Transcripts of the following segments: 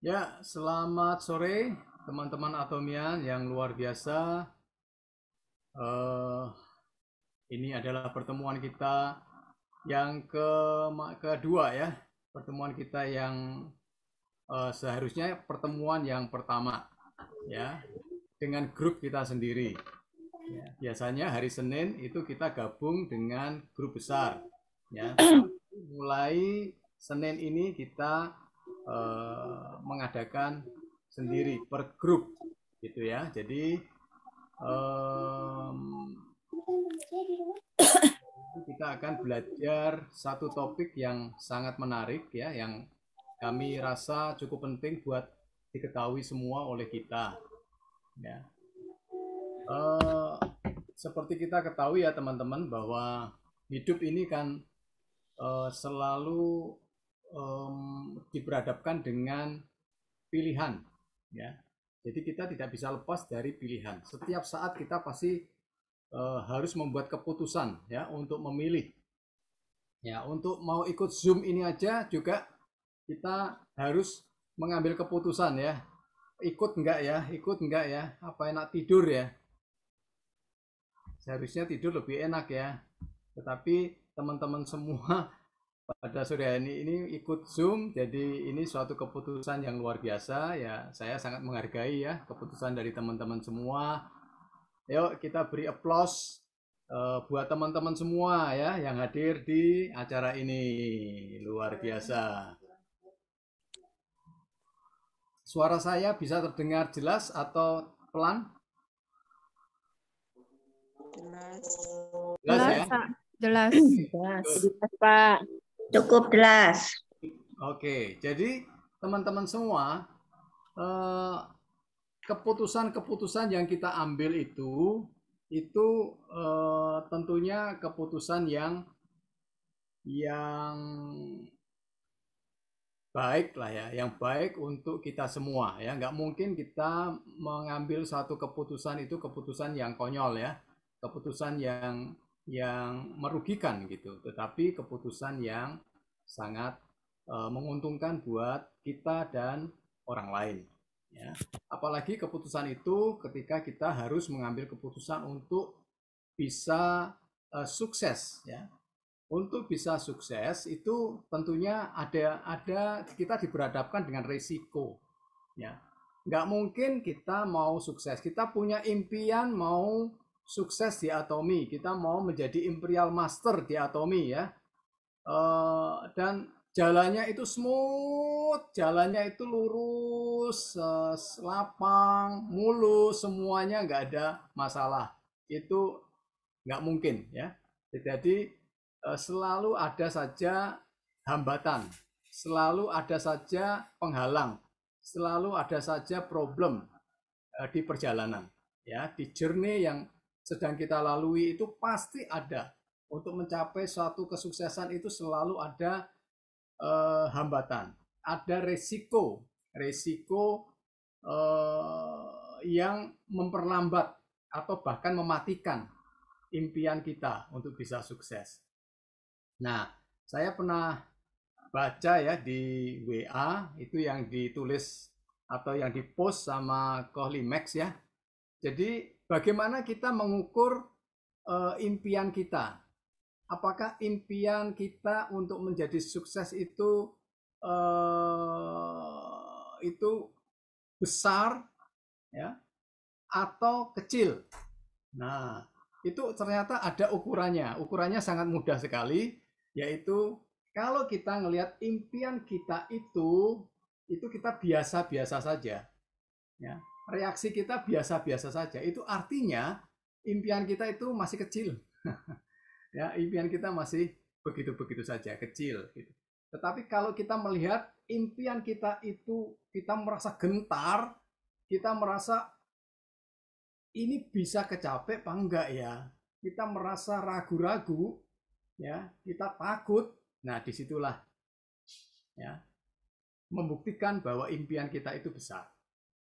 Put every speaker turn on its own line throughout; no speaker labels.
Ya, selamat sore teman-teman Atomian yang luar biasa. Eh, ini adalah pertemuan kita yang kedua ya. Pertemuan kita yang seharusnya pertemuan yang pertama ya dengan grup kita sendiri. Ya, biasanya hari Senin itu kita gabung dengan grup besar ya. Mulai Senin ini kita mengadakan sendiri per grup gitu ya. Jadi kita akan belajar satu topik yang sangat menarik ya, yang kami rasa cukup penting buat diketahui semua oleh kita. Ya. Eh, Seperti kita ketahui ya teman-teman bahwa hidup ini kan selalu diberhadapkan dengan pilihan ya. Jadi kita tidak bisa lepas dari pilihan. Setiap saat kita pasti harus membuat keputusan ya untuk memilih. Ya, untuk mau ikut Zoom ini aja juga kita harus mengambil keputusan ya. Ikut enggak ya? Ikut enggak ya? Apa enak tidur ya? Seharusnya tidur lebih enak ya. Tetapi teman-teman semua pada sore hari ini ikut Zoom, jadi ini suatu keputusan yang luar biasa ya. Saya sangat menghargai ya keputusan dari teman-teman semua. Yuk kita beri applause buat teman-teman semua ya yang hadir di acara ini. Luar biasa. Suara saya bisa terdengar jelas atau pelan?
Jelas.
Jelas ya?
Pak. Jelas.
Jelas, Pak.
Cukup jelas.
Oke, jadi teman-teman semua, keputusan-keputusan yang kita ambil itu tentunya keputusan yang baik lah ya, yang baik untuk kita semua ya. Nggak mungkin kita mengambil satu keputusan itu keputusan yang konyol ya, keputusan yang merugikan gitu, tetapi keputusan yang sangat menguntungkan buat kita dan orang lain ya. Apalagi keputusan itu ketika kita harus mengambil keputusan untuk bisa sukses ya. Untuk bisa sukses itu tentunya ada kita diberhadapkan dengan resiko ya. Nggak mungkin kita mau sukses, kita punya impian mau sukses di Atomi, kita mau menjadi Imperial Master di Atomi ya. Dan jalannya itu smooth, jalannya itu lurus, lapang, mulus, semuanya nggak ada masalah. Itu nggak mungkin ya. Jadi selalu ada saja hambatan, selalu ada saja penghalang, selalu ada saja problem di perjalanan ya, di journey yang sedang kita lalui itu pasti ada. Untuk mencapai suatu kesuksesan itu selalu ada hambatan, ada resiko yang memperlambat atau bahkan mematikan impian kita untuk bisa sukses. Nah, saya pernah baca ya di WA itu yang ditulis atau yang dipost sama Kohli Max ya. Jadi bagaimana kita mengukur impian kita? Apakah impian kita untuk menjadi sukses itu besar ya atau kecil? Nah, itu ternyata ada ukurannya. Ukurannya sangat mudah sekali, yaitu kalau kita ngelihat impian kita itu kita biasa-biasa saja. Ya, reaksi kita biasa-biasa saja. Itu artinya impian kita itu masih kecil. Ya, impian kita masih begitu-begitu saja, kecil gitu. Tetapi kalau kita melihat impian kita itu kita merasa gentar, kita merasa ini bisa kecapai apa enggak ya? Kita merasa ragu-ragu, ya, kita takut. Nah, disitulah ya membuktikan bahwa impian kita itu besar.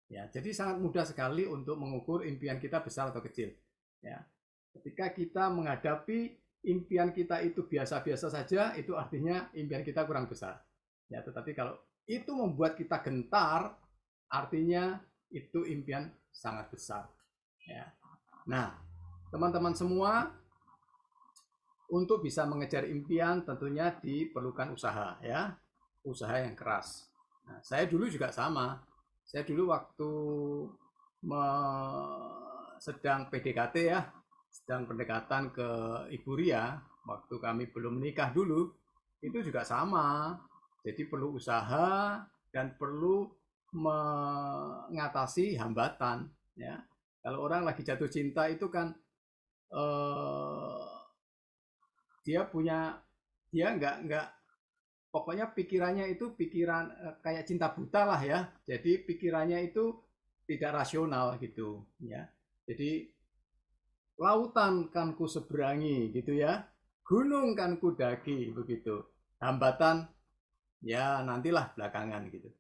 Ya, jadi sangat mudah sekali untuk mengukur impian kita besar atau kecil. Ya, ketika kita menghadapi impian kita itu biasa-biasa saja, itu artinya impian kita kurang besar. Ya, tetapi kalau itu membuat kita gentar, artinya itu impian sangat besar. Ya. Nah, teman-teman semua, untuk bisa mengejar impian tentunya diperlukan usaha, ya, usaha yang keras. Nah, saya dulu juga sama. Saya dulu waktu sedang PDKT, ya, sedang pendekatan ke Ibu Ria, waktu kami belum menikah dulu, itu juga sama. Jadi perlu usaha dan perlu mengatasi hambatan. Ya, kalau orang lagi jatuh cinta itu kan dia nggak pokoknya pikirannya itu pikiran kayak cinta buta lah ya. Jadi pikirannya itu tidak rasional gitu ya. Jadi lautan kan ku seberangi gitu ya, gunung kan ku daki begitu. Hambatan ya nantilah belakangan gitu.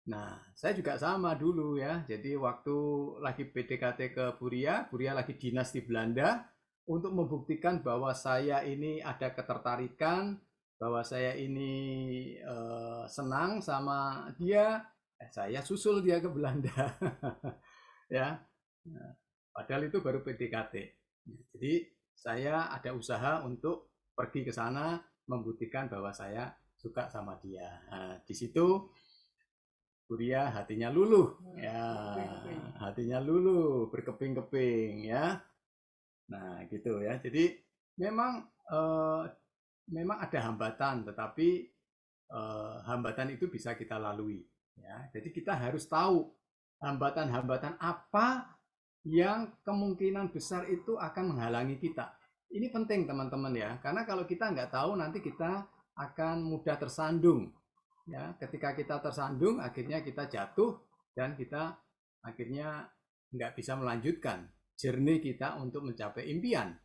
Nah, saya juga sama dulu ya. Jadi waktu lagi PDKT ke Buria lagi dinas di Belanda, untuk membuktikan bahwa saya ini ada ketertarikan, bahwa saya ini senang sama dia, saya susul dia ke Belanda. Ya, nah, padahal itu baru PDKT. Jadi saya ada usaha untuk pergi ke sana membuktikan bahwa saya suka sama dia. Nah, di situ Buria hatinya luluh, ya, hatinya luluh, berkeping-keping, ya. Nah, gitu ya. Jadi memang memang ada hambatan, tetapi hambatan itu bisa kita lalui. Ya, jadi kita harus tahu hambatan-hambatan apa yang kemungkinan besar itu akan menghalangi kita. Ini penting teman-teman ya, karena kalau kita nggak tahu nanti kita akan mudah tersandung. Ya, ketika kita tersandung, akhirnya kita jatuh dan kita akhirnya nggak bisa melanjutkan journey kita untuk mencapai impian,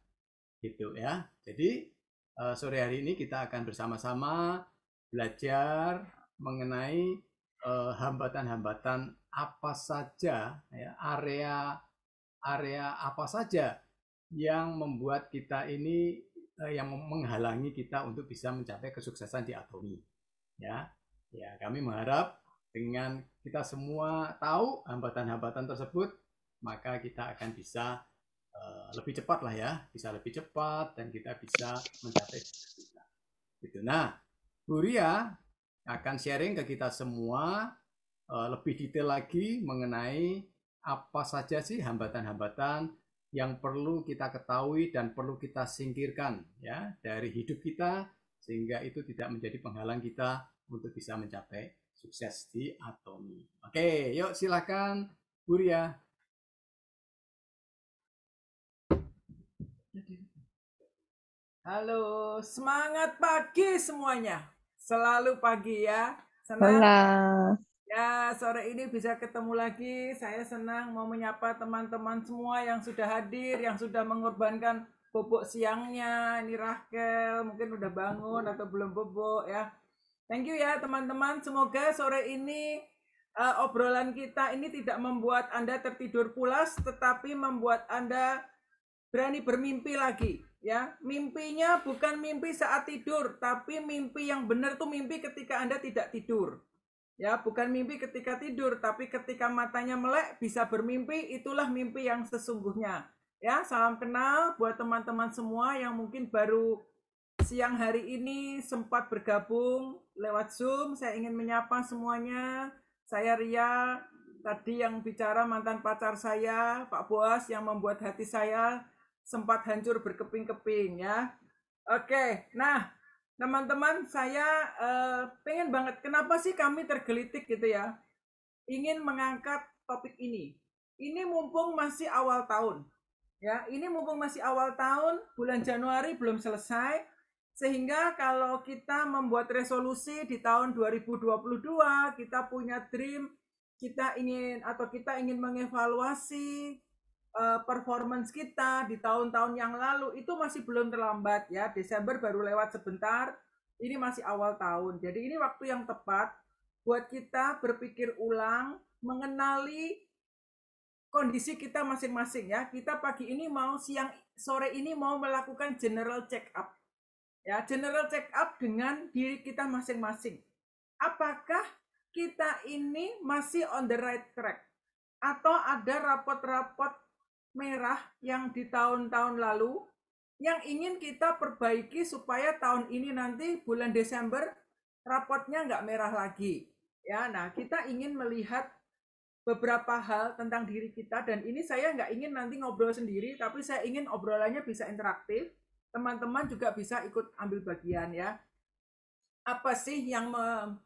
gitu ya. Jadi sore hari ini kita akan bersama-sama belajar mengenai hambatan-hambatan apa saja, ya, area apa saja yang membuat kita ini yang menghalangi kita untuk bisa mencapai kesuksesan di Atomi. Ya, kami mengharap dengan kita semua tahu hambatan-hambatan tersebut, maka kita akan bisa lebih cepat lah ya, bisa lebih cepat dan kita bisa mencapai kita. Gitu. Nah, Bu Ria akan sharing ke kita semua lebih detail lagi mengenai apa saja sih hambatan-hambatan yang perlu kita ketahui dan perlu kita singkirkan ya dari hidup kita, sehingga itu tidak menjadi penghalang kita untuk bisa mencapai sukses di Atomi. Oke, yuk silakan Bu Ria.
Halo, semangat pagi semuanya. Selalu pagi ya. Senang
Hola.
ya sore ini bisa ketemu lagi. Saya senang mau menyapa teman-teman semua yang sudah hadir, yang sudah mengorbankan bobok siangnya. Ini Rahel mungkin udah bangun atau belum bobok ya. Thank you ya teman-teman. Semoga sore ini obrolan kita ini tidak membuat Anda tertidur pulas, tetapi membuat Anda berani bermimpi lagi. Ya, mimpinya bukan mimpi saat tidur, tapi mimpi yang benar tuh mimpi ketika Anda tidak tidur. Ya, bukan mimpi ketika tidur, tapi ketika matanya melek bisa bermimpi, itulah mimpi yang sesungguhnya. Ya, salam kenal buat teman-teman semua yang mungkin baru siang hari ini sempat bergabung lewat Zoom. Saya ingin menyapa semuanya. Saya Ria, tadi yang bicara mantan pacar saya, Pak Boas, yang membuat hati saya sempat hancur berkeping-keping ya. Oke, nah teman-teman, saya pengen banget, kenapa sih kami tergelitik gitu ya, ingin mengangkat topik ini. Ini mumpung masih awal tahun, ya. Ini mumpung masih awal tahun, bulan Januari belum selesai, sehingga kalau kita membuat resolusi di tahun 2022, kita punya dream, kita ingin mengevaluasi performance kita di tahun-tahun yang lalu, itu masih belum terlambat ya. Desember baru lewat sebentar, ini masih awal tahun. Jadi ini waktu yang tepat buat kita berpikir ulang, mengenali kondisi kita masing-masing ya. Kita pagi ini sore ini mau melakukan general check up. Ya, general check up dengan diri kita masing-masing. apakah kita ini masih on the right track? Atau ada rapot-rapot merah yang di tahun-tahun lalu yang ingin kita perbaiki supaya tahun ini nanti bulan Desember rapotnya nggak merah lagi. Ya, nah kita ingin melihat beberapa hal tentang diri kita, dan ini saya nggak ingin nanti ngobrol sendiri, tapi saya ingin obrolannya bisa interaktif. Teman-teman juga bisa ikut ambil bagian ya. Apa sih yang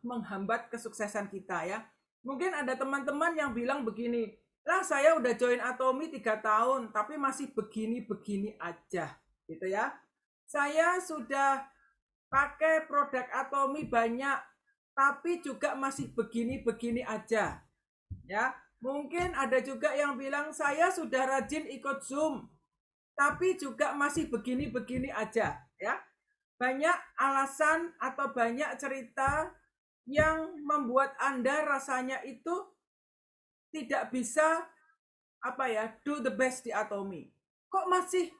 menghambat kesuksesan kita ya? Mungkin ada teman-teman yang bilang begini, lah saya udah join Atomi 3 tahun, tapi masih begini-begini aja, gitu ya. Saya sudah pakai produk Atomi banyak, tapi juga masih begini-begini aja. Ya, mungkin ada juga yang bilang saya sudah rajin ikut Zoom, tapi juga masih begini-begini aja, ya. Banyak alasan atau banyak cerita yang membuat Anda rasanya itu tidak bisa do the best di Atomi. Kok masih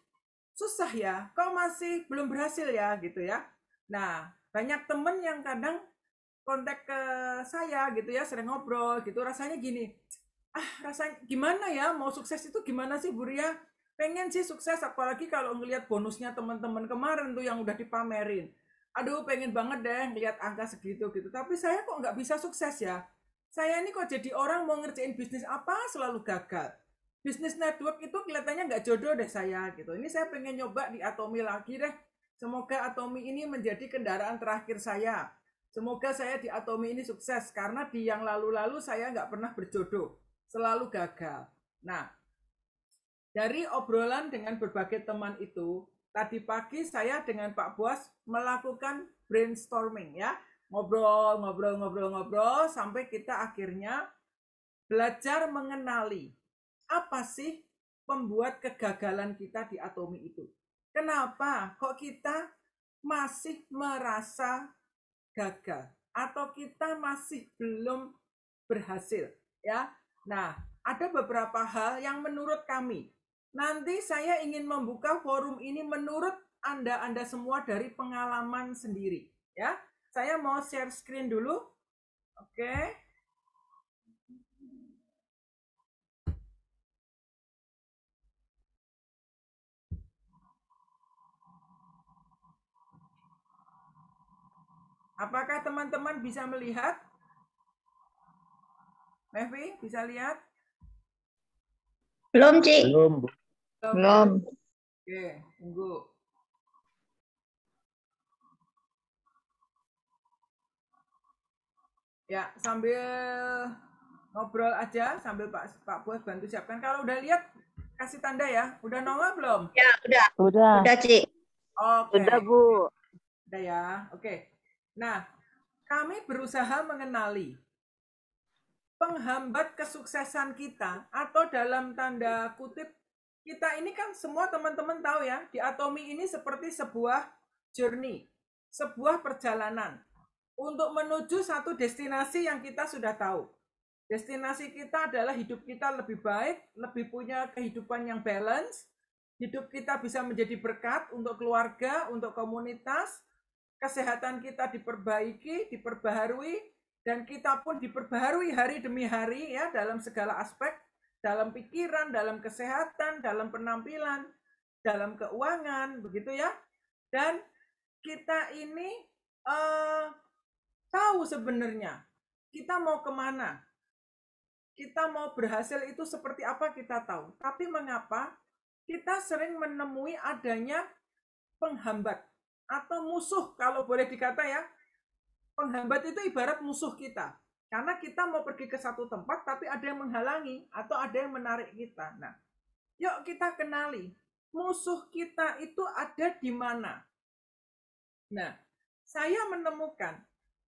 susah ya? Kok masih belum berhasil ya gitu ya? Nah, banyak temen yang kadang kontak ke saya gitu ya, sering ngobrol gitu, rasanya gini, rasanya gimana ya, mau sukses itu gimana sih Bu Ria? Pengen sih sukses, apalagi kalau ngelihat bonusnya teman-teman kemarin tuh yang udah dipamerin. Aduh, pengen banget deh ngelihat angka segitu gitu, tapi saya kok nggak bisa sukses ya? Saya ini kok jadi orang mau ngerjain bisnis apa selalu gagal. Bisnis network itu kelihatannya nggak jodoh deh saya gitu. Ini saya pengen nyoba di Atomi lagi deh. Semoga Atomi ini menjadi kendaraan terakhir saya. Semoga saya di Atomi ini sukses, karena di yang lalu-lalu saya nggak pernah berjodoh, selalu gagal. Nah, dari obrolan dengan berbagai teman itu, tadi pagi saya dengan Pak Bos melakukan brainstorming ya, ngobrol sampai kita akhirnya belajar mengenali apa sih pembuat kegagalan kita di Atomi itu. Kenapa kok kita masih merasa gagal atau kita masih belum berhasil ya. Nah, ada beberapa hal yang menurut kami, nanti saya ingin membuka forum ini menurut Anda semua dari pengalaman sendiri ya. Saya mau share screen dulu. Oke. Apakah teman-teman bisa melihat? Mevi, bisa lihat?
Belum, Cik.
Belum.
Oke, tunggu. Ya, sambil ngobrol aja, sambil Pak Bos bantu siapkan. Kalau udah lihat, kasih tanda ya. Udah nongol belum?
Ya, udah.
Udah.
Udah, Cik.
Oke.
Udah, Bu.
Udah ya, oke. Nah, kami berusaha mengenali penghambat kesuksesan kita, atau dalam tanda kutip, kita ini kan semua teman-teman tahu ya, di Atomi ini seperti sebuah journey, sebuah perjalanan untuk menuju satu destinasi yang kita sudah tahu. Destinasi kita adalah hidup kita lebih baik, lebih punya kehidupan yang balance, hidup kita bisa menjadi berkat untuk keluarga, untuk komunitas, kesehatan kita diperbaiki, diperbaharui, dan kita pun diperbaharui hari demi hari ya, dalam segala aspek, dalam pikiran, dalam kesehatan, dalam penampilan, dalam keuangan, begitu ya. Dan kita ini tahu sebenarnya kita mau kemana, kita mau berhasil itu seperti apa kita tahu. Tapi mengapa kita sering menemui adanya penghambat atau musuh, kalau boleh dikata ya. Penghambat itu ibarat musuh kita. Karena kita mau pergi ke satu tempat, tapi ada yang menghalangi atau ada yang menarik kita. Nah, yuk kita kenali musuh kita itu ada di mana. Nah, saya menemukan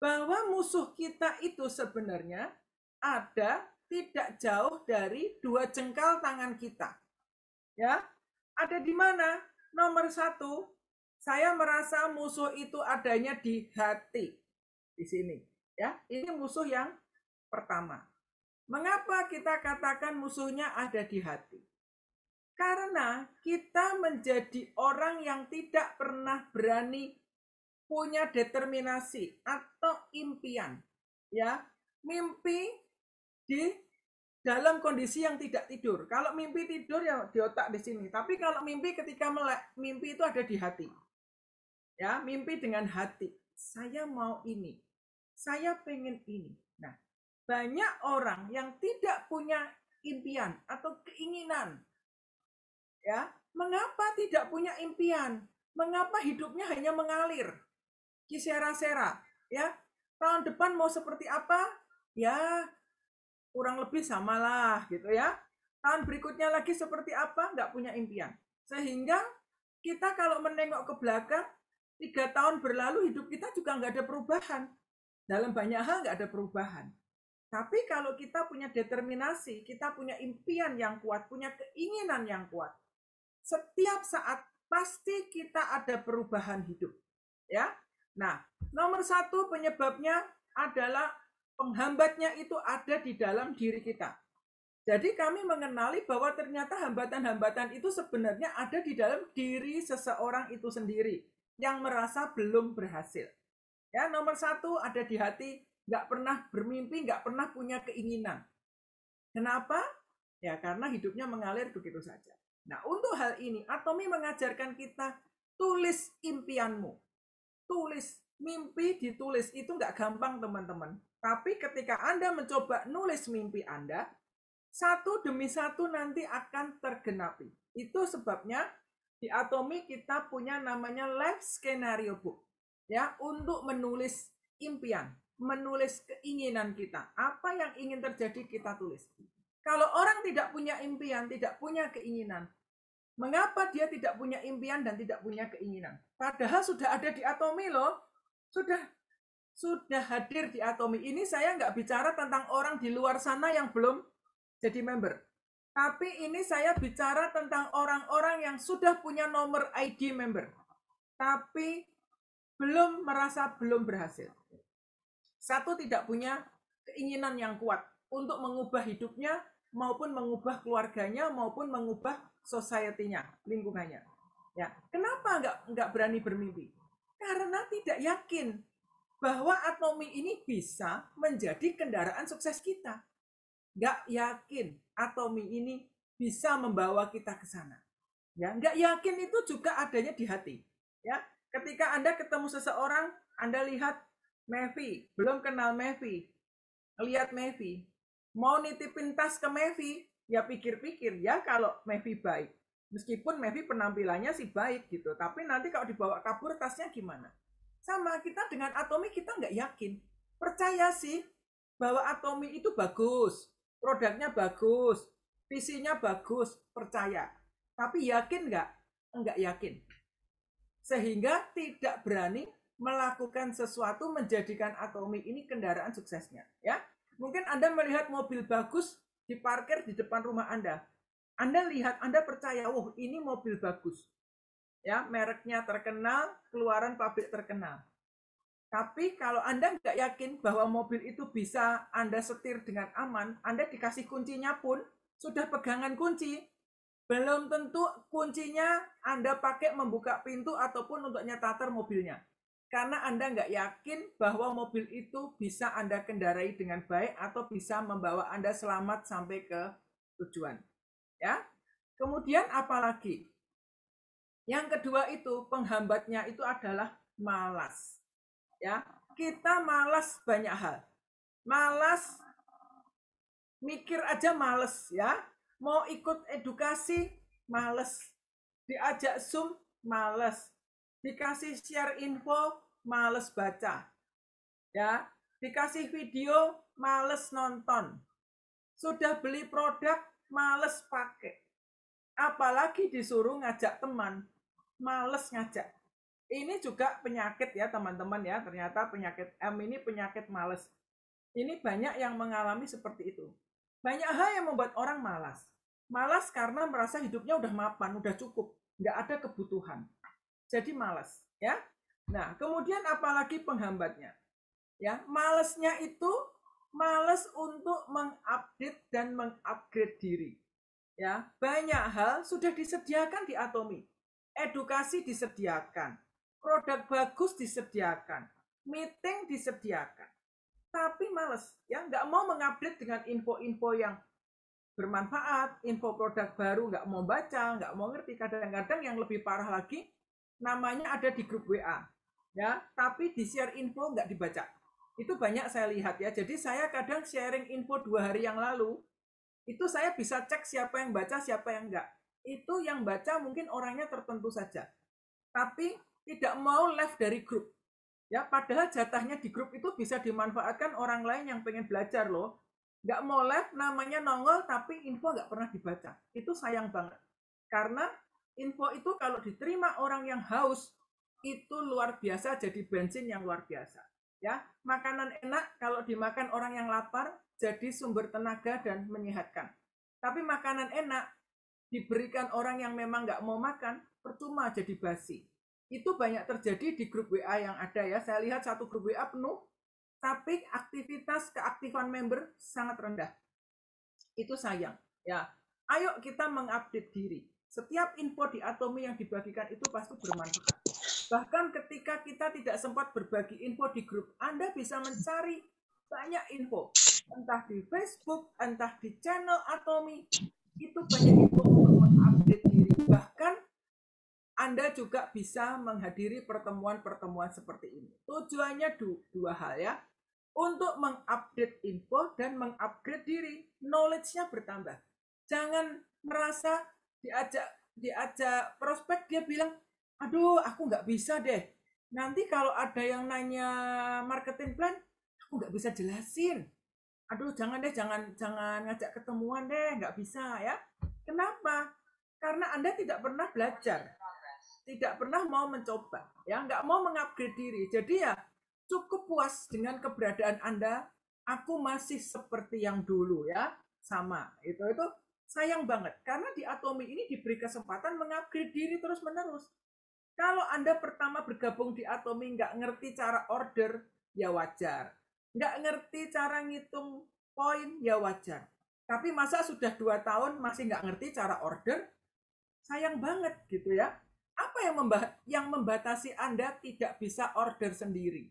bahwa musuh kita itu sebenarnya ada tidak jauh dari 2 jengkal tangan kita. Ya, ada di mana? Nomor 1, saya merasa musuh itu adanya di hati. Di sini, ya. Ini musuh yang pertama. Mengapa kita katakan musuhnya ada di hati? Karena kita menjadi orang yang tidak pernah berani punya determinasi atau impian, ya. Mimpi di dalam kondisi yang tidak tidur. Kalau mimpi tidur ya di otak di sini. Tapi kalau mimpi ketika melek, mimpi itu ada di hati. Ya, mimpi dengan hati. Saya mau ini. Saya pengen ini. Nah, banyak orang yang tidak punya impian atau keinginan. Ya, mengapa tidak punya impian? Mengapa hidupnya hanya mengalir? Kisera-sera, ya. Tahun depan mau seperti apa? Ya, kurang lebih samalah gitu ya. Tahun berikutnya lagi seperti apa? Nggak punya impian. Sehingga kita kalau menengok ke belakang, 3 tahun berlalu hidup kita juga nggak ada perubahan. Dalam banyak hal nggak ada perubahan. Tapi kalau kita punya determinasi, kita punya impian yang kuat, punya keinginan yang kuat, setiap saat pasti kita ada perubahan hidup. Ya. Nah, nomor 1 penyebabnya adalah penghambatnya itu ada di dalam diri kita. Jadi kami mengenali bahwa ternyata hambatan-hambatan itu sebenarnya ada di dalam diri seseorang itu sendiri yang merasa belum berhasil. Ya, nomor 1 ada di hati, nggak pernah bermimpi, nggak pernah punya keinginan. Kenapa? Ya karena hidupnya mengalir begitu saja. Nah, untuk hal ini, Atomi mengajarkan kita tulis impianmu. Tulis, mimpi ditulis, itu nggak gampang teman-teman. Tapi ketika Anda mencoba nulis mimpi Anda, satu demi satu nanti akan tergenapi. Itu sebabnya di Atomi kita punya namanya Life Scenario Book. Ya, untuk menulis impian, menulis keinginan kita. Apa yang ingin terjadi kita tulis. Kalau orang tidak punya impian, tidak punya keinginan, mengapa dia tidak punya impian dan tidak punya keinginan? Padahal sudah ada di Atomi loh. Sudah hadir di Atomi. Ini saya nggak bicara tentang orang di luar sana yang belum jadi member. Tapi ini saya bicara tentang orang-orang yang sudah punya nomor ID member. Tapi merasa belum berhasil. Satu, tidak punya keinginan yang kuat untuk mengubah hidupnya, maupun mengubah keluarganya, maupun mengubah society-nya, lingkungannya. Ya, kenapa nggak berani bermimpi? Karena tidak yakin bahwa Atomi ini bisa menjadi kendaraan sukses kita. Nggak yakin Atomi ini bisa membawa kita ke sana. Ya, nggak yakin itu juga adanya di hati. Ya, ketika Anda ketemu seseorang, Anda lihat Mevi, belum kenal Mevi, lihat Mevi, mau nitipin tas ke Mevi, ya pikir-pikir ya kalau Mevi baik. Meskipun Mevi penampilannya sih baik gitu, tapi nanti kalau dibawa kabur tasnya gimana? Sama kita dengan Atomi, kita nggak yakin. Percaya sih bahwa Atomi itu bagus, produknya bagus, visinya bagus, percaya. Tapi yakin nggak? Enggak yakin. Sehingga tidak berani melakukan sesuatu menjadikan Atomi ini kendaraan suksesnya. Ya, mungkin Anda melihat mobil bagus diparkir di depan rumah Anda. Anda lihat, Anda percaya, ini mobil bagus. Ya, mereknya terkenal, keluaran pabrik terkenal. Tapi kalau Anda nggak yakin bahwa mobil itu bisa Anda setir dengan aman, Anda dikasih kuncinya pun sudah pegangan kunci, belum tentu kuncinya Anda pakai membuka pintu ataupun untuk nyetater mobilnya. Karena Anda nggak yakin bahwa mobil itu bisa Anda kendarai dengan baik atau bisa membawa Anda selamat sampai ke tujuan. Ya. Kemudian apalagi? Yang kedua itu penghambatnya itu adalah malas. Ya, kita malas banyak hal. Malas mikir aja males ya. Mau ikut edukasi males. Diajak Zoom males. Dikasih share info males baca. Ya, dikasih video males nonton. Sudah beli produk males pakai. Apalagi disuruh ngajak teman, males ngajak. Ini juga penyakit ya teman-teman ya. Ternyata penyakit M ini penyakit males. Ini banyak yang mengalami seperti itu. Banyak hal yang membuat orang malas. Malas karena merasa hidupnya udah mapan, udah cukup, nggak ada kebutuhan. Jadi malas, ya. Nah, kemudian apalagi penghambatnya? Ya, malesnya itu malas untuk mengupdate dan mengupgrade diri. Ya, banyak hal sudah disediakan di Atomi. Edukasi disediakan, produk bagus disediakan, meeting disediakan, tapi males, ya nggak mau mengupdate dengan info-info yang bermanfaat, info produk baru nggak mau baca, nggak mau ngerti. Kadang-kadang yang lebih parah lagi, namanya ada di grup WA, ya, tapi di share info nggak dibaca. Itu banyak saya lihat ya. Jadi saya kadang sharing info 2 hari yang lalu, itu saya bisa cek siapa yang baca, siapa yang enggak. Itu yang baca mungkin orangnya tertentu saja, tapi tidak mau left dari grup. Ya, padahal jatahnya di grup itu bisa dimanfaatkan orang lain yang pengen belajar loh. Nggak mau left, namanya nongol, tapi info nggak pernah dibaca. Itu sayang banget. Karena info itu kalau diterima orang yang haus, itu luar biasa, jadi bensin yang luar biasa. Ya, makanan enak kalau dimakan orang yang lapar, jadi sumber tenaga dan menyehatkan. Tapi makanan enak diberikan orang yang memang nggak mau makan, percuma jadi basi. Itu banyak terjadi di grup WA yang ada ya. Saya lihat satu grup WA penuh, tapi keaktifan member sangat rendah. Itu sayang. Ya, ayo kita mengupdate diri. Setiap info di Atomi yang dibagikan itu pasti bermanfaat. Bahkan ketika kita tidak sempat berbagi info di grup, Anda bisa mencari banyak info. Entah di Facebook, entah di channel Atomi. Itu banyak info untuk mengupdate diri. Bahkan Anda juga bisa menghadiri pertemuan-pertemuan seperti ini. Tujuannya dua hal ya. Untuk mengupdate info dan mengupgrade diri. Knowledge-nya bertambah. Jangan merasa diajak prospek, dia bilang, aduh aku nggak bisa deh. Nanti kalau ada yang nanya marketing plan, aku nggak bisa jelasin. Aduh jangan deh, jangan ngajak ketemuan deh, nggak bisa ya. Kenapa? Karena Anda tidak pernah belajar. Tidak pernah mau mencoba, ya, nggak mau mengupgrade diri. Jadi ya cukup puas dengan keberadaan Anda. Aku masih seperti yang dulu ya, sama. Itu sayang banget karena di Atomi ini diberi kesempatan mengupgrade diri terus-menerus. Kalau Anda pertama bergabung di Atomi nggak ngerti cara order, ya wajar. Nggak ngerti cara ngitung poin, ya wajar. Tapi masa sudah 2 tahun masih nggak ngerti cara order? Sayang banget gitu ya. Apa yang membatasi Anda tidak bisa order sendiri?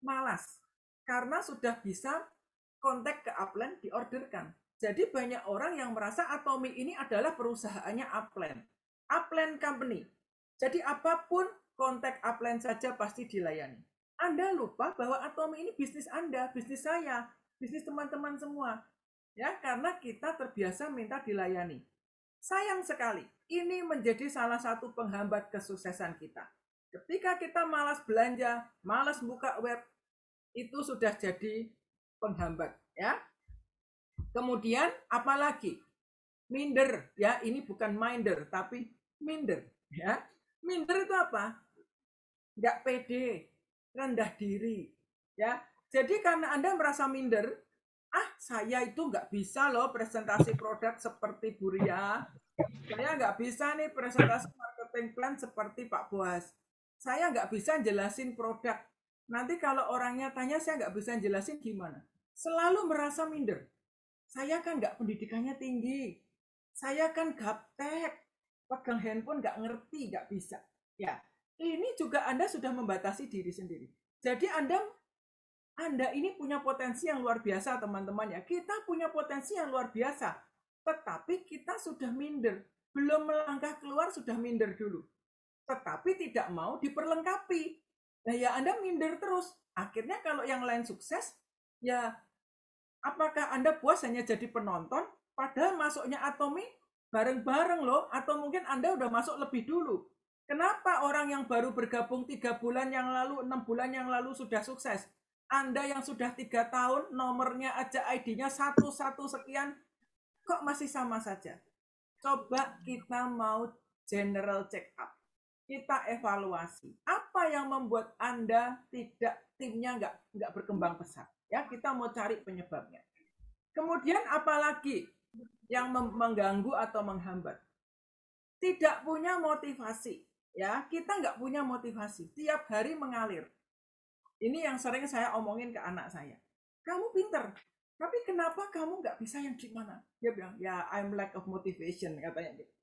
Malas. Karena sudah bisa kontak ke upline diorderkan. Jadi banyak orang yang merasa Atomi ini adalah perusahaannya upline. Upline company. Jadi apapun kontak upline saja pasti dilayani. Anda lupa bahwa Atomi ini bisnis Anda, bisnis saya, bisnis teman-teman semua. Ya, karena kita terbiasa minta dilayani. Sayang sekali, ini menjadi salah satu penghambat kesuksesan kita. Ketika kita malas belanja, malas buka web, itu sudah jadi penghambat, ya. Kemudian apalagi? Minder, ya. Ini bukan minder, tapi minder, ya. Minder itu apa? Nggak pede, rendah diri, ya. Jadi karena Anda merasa minder, saya itu nggak bisa loh presentasi produk seperti Bu Ria. Saya nggak bisa nih presentasi marketing plan seperti Pak Boas. Saya nggak bisa jelasin produk. Nanti kalau orangnya tanya, saya nggak bisa jelasin gimana. Selalu merasa minder. Saya kan nggak pendidikannya tinggi. Saya kan gaptek. Pegang handphone nggak ngerti, nggak bisa. Ya, ini juga Anda sudah membatasi diri sendiri. Jadi Anda ini punya potensi yang luar biasa, teman-teman ya. Kita punya potensi yang luar biasa. Tetapi kita sudah minder. Belum melangkah keluar sudah minder dulu. Tetapi tidak mau diperlengkapi. Nah ya Anda minder terus. Akhirnya kalau yang lain sukses, ya apakah Anda puas hanya jadi penonton? Padahal masuknya Atomi bareng-bareng loh. Atau mungkin Anda udah masuk lebih dulu. Kenapa orang yang baru bergabung 3 bulan yang lalu, 6 bulan yang lalu sudah sukses? Anda yang sudah 3 tahun, nomornya aja ID-nya 11 sekian, kok masih sama saja? Coba kita mau general check up. Kita evaluasi. Apa yang membuat Anda timnya nggak berkembang pesat? Ya, kita mau cari penyebabnya. Kemudian apalagi yang mengganggu atau menghambat? Tidak punya motivasi. Ya, kita nggak punya motivasi. Tiap hari mengalir. Ini yang sering saya omongin ke anak saya. Kamu pinter, tapi kenapa kamu nggak bisa yang gimana? Dia bilang, ya I'm lack of motivation, katanya gitu.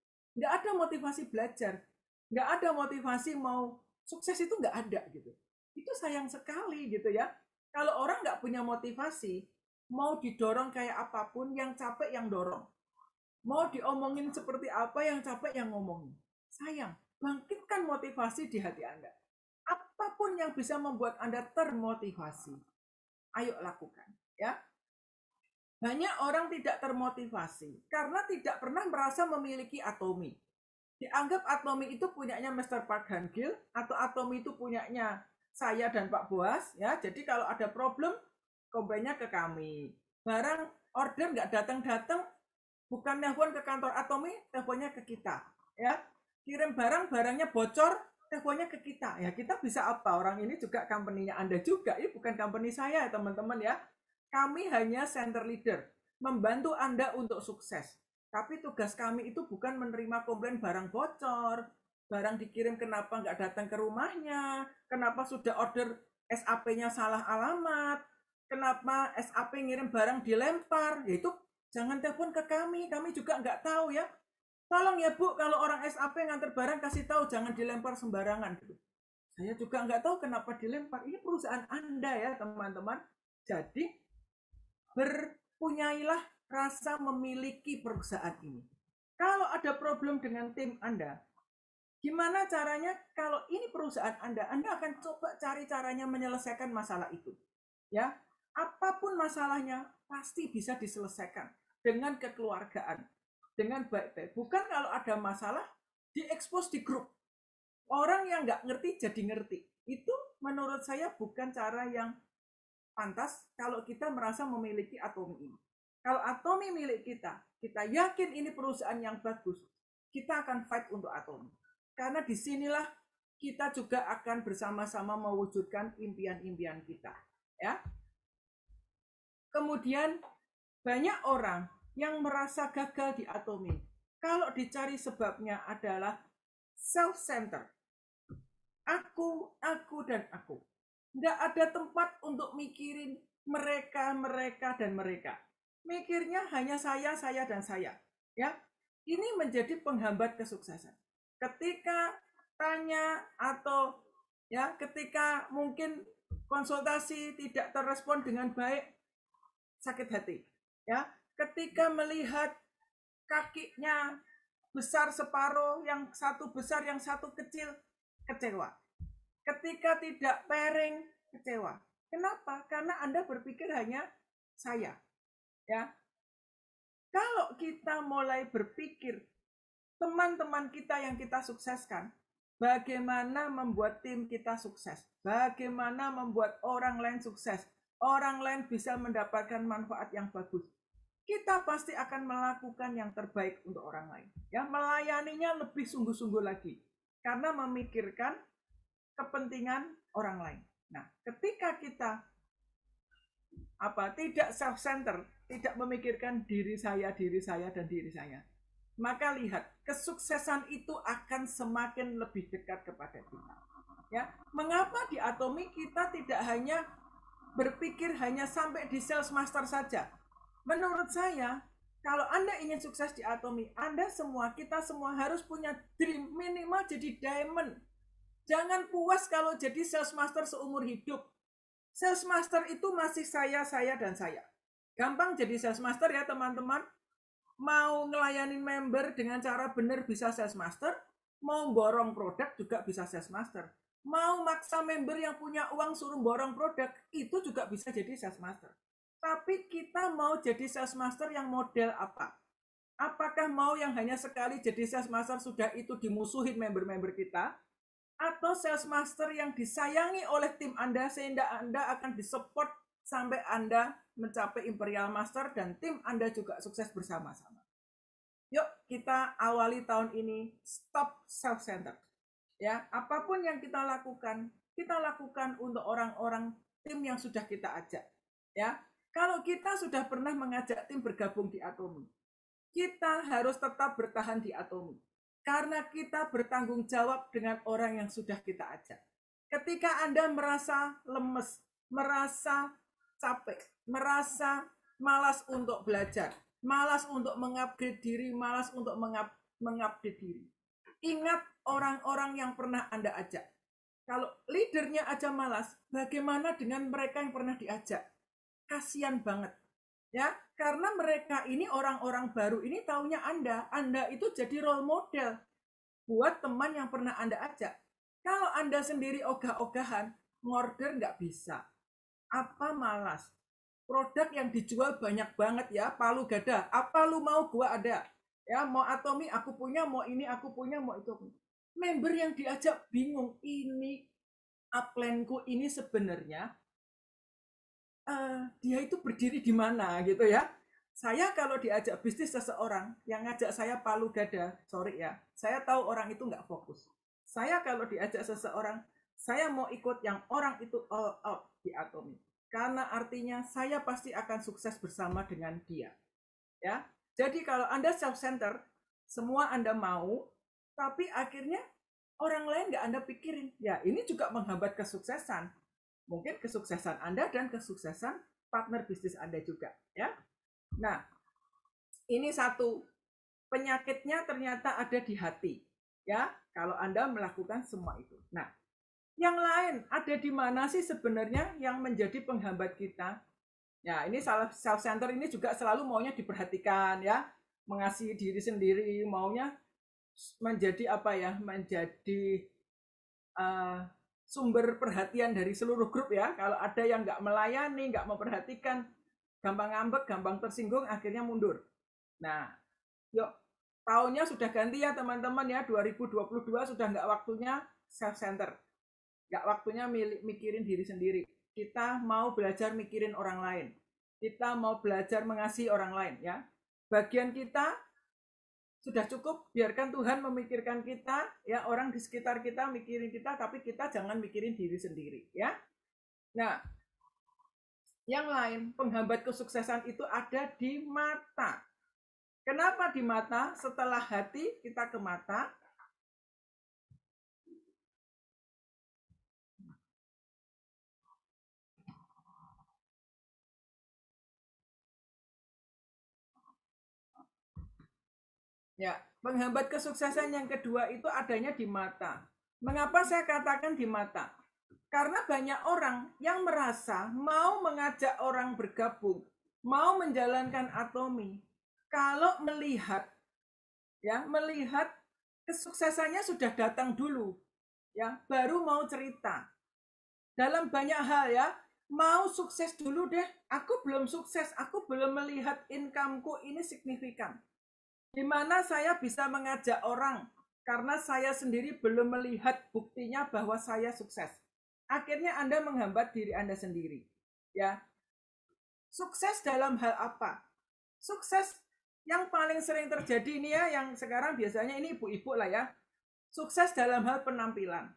Nggak ada motivasi belajar. Nggak ada motivasi mau sukses itu nggak ada gitu. Itu sayang sekali gitu ya. Kalau orang nggak punya motivasi, mau didorong kayak apapun, yang capek yang dorong. Mau diomongin seperti apa, yang capek yang ngomongin. Sayang, bangkitkan motivasi di hati Anda. Apapun yang bisa membuat Anda termotivasi, ayo lakukan ya. Banyak orang tidak termotivasi karena tidak pernah merasa memiliki Atomi. Dianggap Atomi itu punyanya Mr. Park Han-gil atau Atomi itu punyanya saya dan Pak Boas ya. Jadi kalau ada problem, komplainnya ke kami. Barang order nggak datang-datang, bukan telepon ke kantor Atomi, teleponnya ke kita ya. Kirim barang, barangnya bocor, teleponnya ke kita ya. Kita bisa apa? Orang ini juga company-nya Anda juga, ini bukan company saya teman-teman ya. Kami hanya center leader, membantu Anda untuk sukses. Tapi tugas kami itu bukan menerima komplain barang bocor, barang dikirim kenapa nggak datang ke rumahnya, kenapa sudah order SAP-nya salah alamat, kenapa SAP ngirim barang dilempar, yaitu jangan telepon ke kami juga nggak tahu ya. Tolong ya Bu, kalau orang SAP nganter barang kasih tahu jangan dilempar sembarangan gitu. Saya juga nggak tahu kenapa dilempar. Ini perusahaan Anda ya teman-teman. Jadi berpunyailah rasa memiliki perusahaan ini. Kalau ada problem dengan tim Anda, gimana caranya? Kalau ini perusahaan Anda akan coba cari caranya menyelesaikan masalah itu. Ya, apapun masalahnya pasti bisa diselesaikan dengan kekeluargaan, dengan baik-baik. Bukan kalau ada masalah diekspos di grup. Orang yang nggak ngerti jadi ngerti. Itu menurut saya bukan cara yang pantas kalau kita merasa memiliki Atomi ini. Kalau Atomi milik kita yakin ini perusahaan yang bagus, kita akan fight untuk Atomi. Karena disinilah kita juga akan bersama-sama mewujudkan impian-impian kita. Ya. Kemudian banyak orang yang merasa gagal di Atomi. Kalau dicari sebabnya adalah self-centered. Aku, dan aku. Nggak ada tempat untuk mikirin mereka, dan mereka. Mikirnya hanya saya, dan saya. Ya, ini menjadi penghambat kesuksesan. Ketika tanya atau ya, ketika mungkin konsultasi tidak terrespon dengan baik, sakit hati. Ya, ketika melihat kakinya besar separuh, yang satu besar, yang satu kecil, kecewa. Ketika tidak pairing, kecewa. Kenapa? Karena Anda berpikir hanya saya. Ya. Kalau kita mulai berpikir teman-teman kita yang kita sukseskan, bagaimana membuat tim kita sukses, bagaimana membuat orang lain sukses, orang lain bisa mendapatkan manfaat yang bagus, kita pasti akan melakukan yang terbaik untuk orang lain. Ya, melayaninya lebih sungguh-sungguh lagi karena memikirkan kepentingan orang lain. Nah, ketika kita tidak self-center, tidak memikirkan diri saya, dan diri saya, maka lihat, kesuksesan itu akan semakin lebih dekat kepada kita. Ya, mengapa di Atomi kita tidak hanya berpikir hanya sampai di sales master saja? Menurut saya, kalau Anda ingin sukses di Atomi, kita semua harus punya dream, minimal jadi diamond. Jangan puas kalau jadi sales master seumur hidup. Sales master itu masih saya, dan saya. Gampang jadi sales master ya teman-teman. Mau ngelayanin member dengan cara benar bisa sales master. Mau borong produk juga bisa sales master. Mau maksa member yang punya uang suruh borong produk, itu juga bisa jadi sales master. Tapi kita mau jadi sales master yang model apa? Apakah mau yang hanya sekali jadi sales master sudah itu dimusuhin member-member kita? Atau sales master yang disayangi oleh tim Anda sehingga Anda akan disupport sampai Anda mencapai Imperial Master dan tim Anda juga sukses bersama-sama. Yuk kita awali tahun ini stop self-centered. Ya, apapun yang kita lakukan untuk orang-orang tim yang sudah kita ajak. Ya, kalau kita sudah pernah mengajak tim bergabung di Atomi, kita harus tetap bertahan di Atomi. Karena kita bertanggung jawab dengan orang yang sudah kita ajak. Ketika Anda merasa lemes, merasa capek, merasa malas untuk belajar, malas untuk mengupgrade diri, malas untuk mengupdate diri. Ingat orang-orang yang pernah Anda ajak. Kalau leadernya aja malas, bagaimana dengan mereka yang pernah diajak? Kasian banget. Ya, karena mereka ini orang-orang baru ini taunya Anda itu jadi role model buat teman yang pernah Anda ajak. Kalau Anda sendiri ogah-ogahan, ngorder nggak bisa. Apa malas? Produk yang dijual banyak banget ya, palu gada. Apa lu mau, gua ada. Ya, mau Atomi aku punya, mau ini aku punya, mau itu. Member yang diajak bingung, ini upline-ku ini sebenarnya dia itu berdiri di mana gitu ya. Saya kalau diajak bisnis seseorang yang ngajak saya palu gada, sorry ya, saya tahu orang itu nggak fokus. Saya kalau diajak seseorang, saya mau ikut yang orang itu all out di Atomi. Karena artinya saya pasti akan sukses bersama dengan dia. Ya, jadi kalau Anda self-center, semua Anda mau, tapi akhirnya orang lain nggak Anda pikirin. Ya, ini juga menghambat kesuksesan. Mungkin kesuksesan Anda dan kesuksesan partner bisnis Anda juga. Ya, nah ini satu penyakitnya ternyata ada di hati. Ya, kalau Anda melakukan semua itu. Nah, yang lain ada di mana sih sebenarnya yang menjadi penghambat kita? Ya, ini self-center ini juga selalu maunya diperhatikan ya, mengasihi diri sendiri, maunya menjadi apa ya, menjadi sumber perhatian dari seluruh grup ya. Kalau ada yang nggak melayani, nggak memperhatikan, gampang ngambek, gampang tersinggung, akhirnya mundur. Nah, yuk tahunnya sudah ganti ya teman-teman ya, 2022 sudah nggak waktunya self-center. Nggak waktunya mikirin diri sendiri. Kita mau belajar mikirin orang lain. Kita mau belajar mengasihi orang lain ya. Bagian kita sudah cukup, biarkan Tuhan memikirkan kita, ya orang di sekitar kita mikirin kita, tapi kita jangan mikirin diri sendiri, ya. Nah, yang lain, penghambat kesuksesan itu ada di mata. Kenapa di mata? Setelah hati, kita ke mata. Ya, penghambat kesuksesan yang kedua itu adanya di mata. Mengapa saya katakan di mata? Karena banyak orang yang merasa mau mengajak orang bergabung, mau menjalankan Atomi, kalau melihat kesuksesannya sudah datang dulu, ya, baru mau cerita. Dalam banyak hal ya, mau sukses dulu deh, aku belum sukses, aku belum melihat income-ku ini signifikan. Di mana saya bisa mengajak orang karena saya sendiri belum melihat buktinya bahwa saya sukses. Akhirnya Anda menghambat diri Anda sendiri. Ya. Sukses dalam hal apa? Sukses yang paling sering terjadi ini ya, yang sekarang biasanya ini ibu-ibu lah ya. Sukses dalam hal penampilan.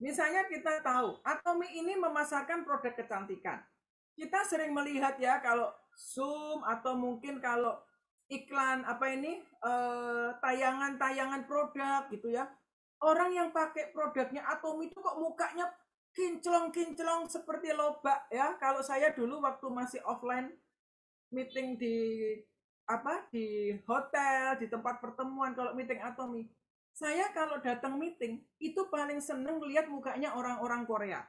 Misalnya kita tahu, Atomi ini memasarkan produk kecantikan. Kita sering melihat ya kalau Zoom atau mungkin kalau iklan tayangan-tayangan produk gitu ya. Orang yang pakai produknya Atomi itu kok mukanya kinclong-kinclong seperti lobak ya. Kalau saya dulu waktu masih offline meeting di hotel, di tempat pertemuan kalau meeting Atomi, saya kalau datang meeting itu paling seneng lihat mukanya orang-orang Korea.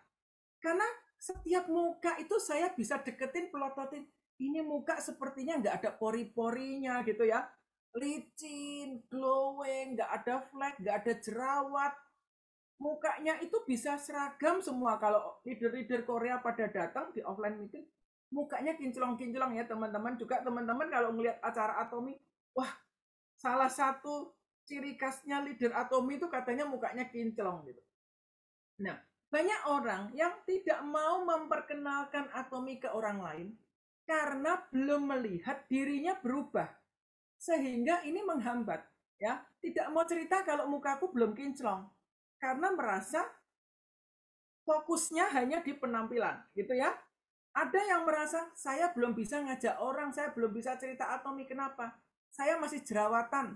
Karena setiap muka itu saya bisa deketin, pelototin. Ini muka sepertinya nggak ada pori-porinya gitu ya. Licin, glowing, nggak ada flek, nggak ada jerawat. Mukanya itu bisa seragam semua. Kalau leader-leader Korea pada datang di offline meeting, mukanya kinclong-kinclong ya teman-teman. Juga teman-teman kalau melihat acara Atomi, wah salah satu ciri khasnya leader Atomi itu katanya mukanya kinclong gitu. Nah, banyak orang yang tidak mau memperkenalkan Atomi ke orang lain karena belum melihat dirinya berubah. Sehingga ini menghambat, ya. Tidak mau cerita kalau mukaku belum kinclong karena merasa fokusnya hanya di penampilan, gitu ya. Ada yang merasa saya belum bisa ngajak orang, saya belum bisa cerita Atomi, kenapa? Saya masih jerawatan,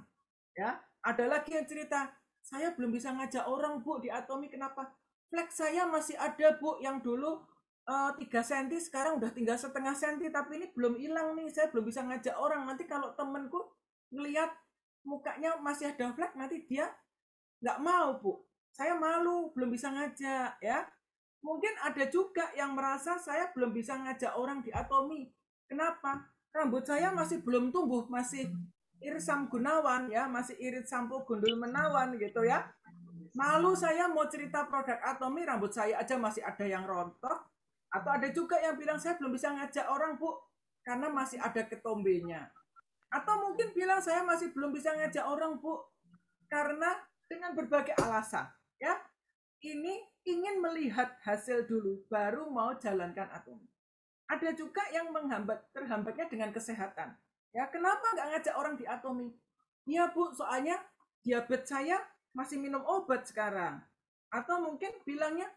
ya. Ada lagi yang cerita, saya belum bisa ngajak orang, Bu, di Atomi, kenapa? Flek saya masih ada, Bu, yang dulu 3 cm sekarang udah tinggal setengah cm, tapi ini belum hilang nih, saya belum bisa ngajak orang. Nanti kalau temenku ngelihat mukanya masih ada flek, nanti dia nggak mau, Bu. saya malu, belum bisa ngajak ya. Mungkin ada juga yang merasa saya belum bisa ngajak orang di Atomi. Kenapa? Rambut saya masih belum tumbuh, masih Irsam Gunawan ya, masih irit sampo gundul menawan gitu ya. Malu saya mau cerita produk Atomi, rambut saya aja masih ada yang rontok. Atau ada juga yang bilang saya belum bisa ngajak orang, Bu, karena masih ada ketombenya. Atau mungkin bilang saya masih belum bisa ngajak orang, Bu, karena dengan berbagai alasan ya. Ini ingin melihat hasil dulu baru mau jalankan Atomi. Ada juga yang terhambatnya dengan kesehatan. Ya, kenapa nggak ngajak orang di Atomi? Ya, Bu, soalnya diabetes saya masih minum obat sekarang. Atau mungkin bilangnya,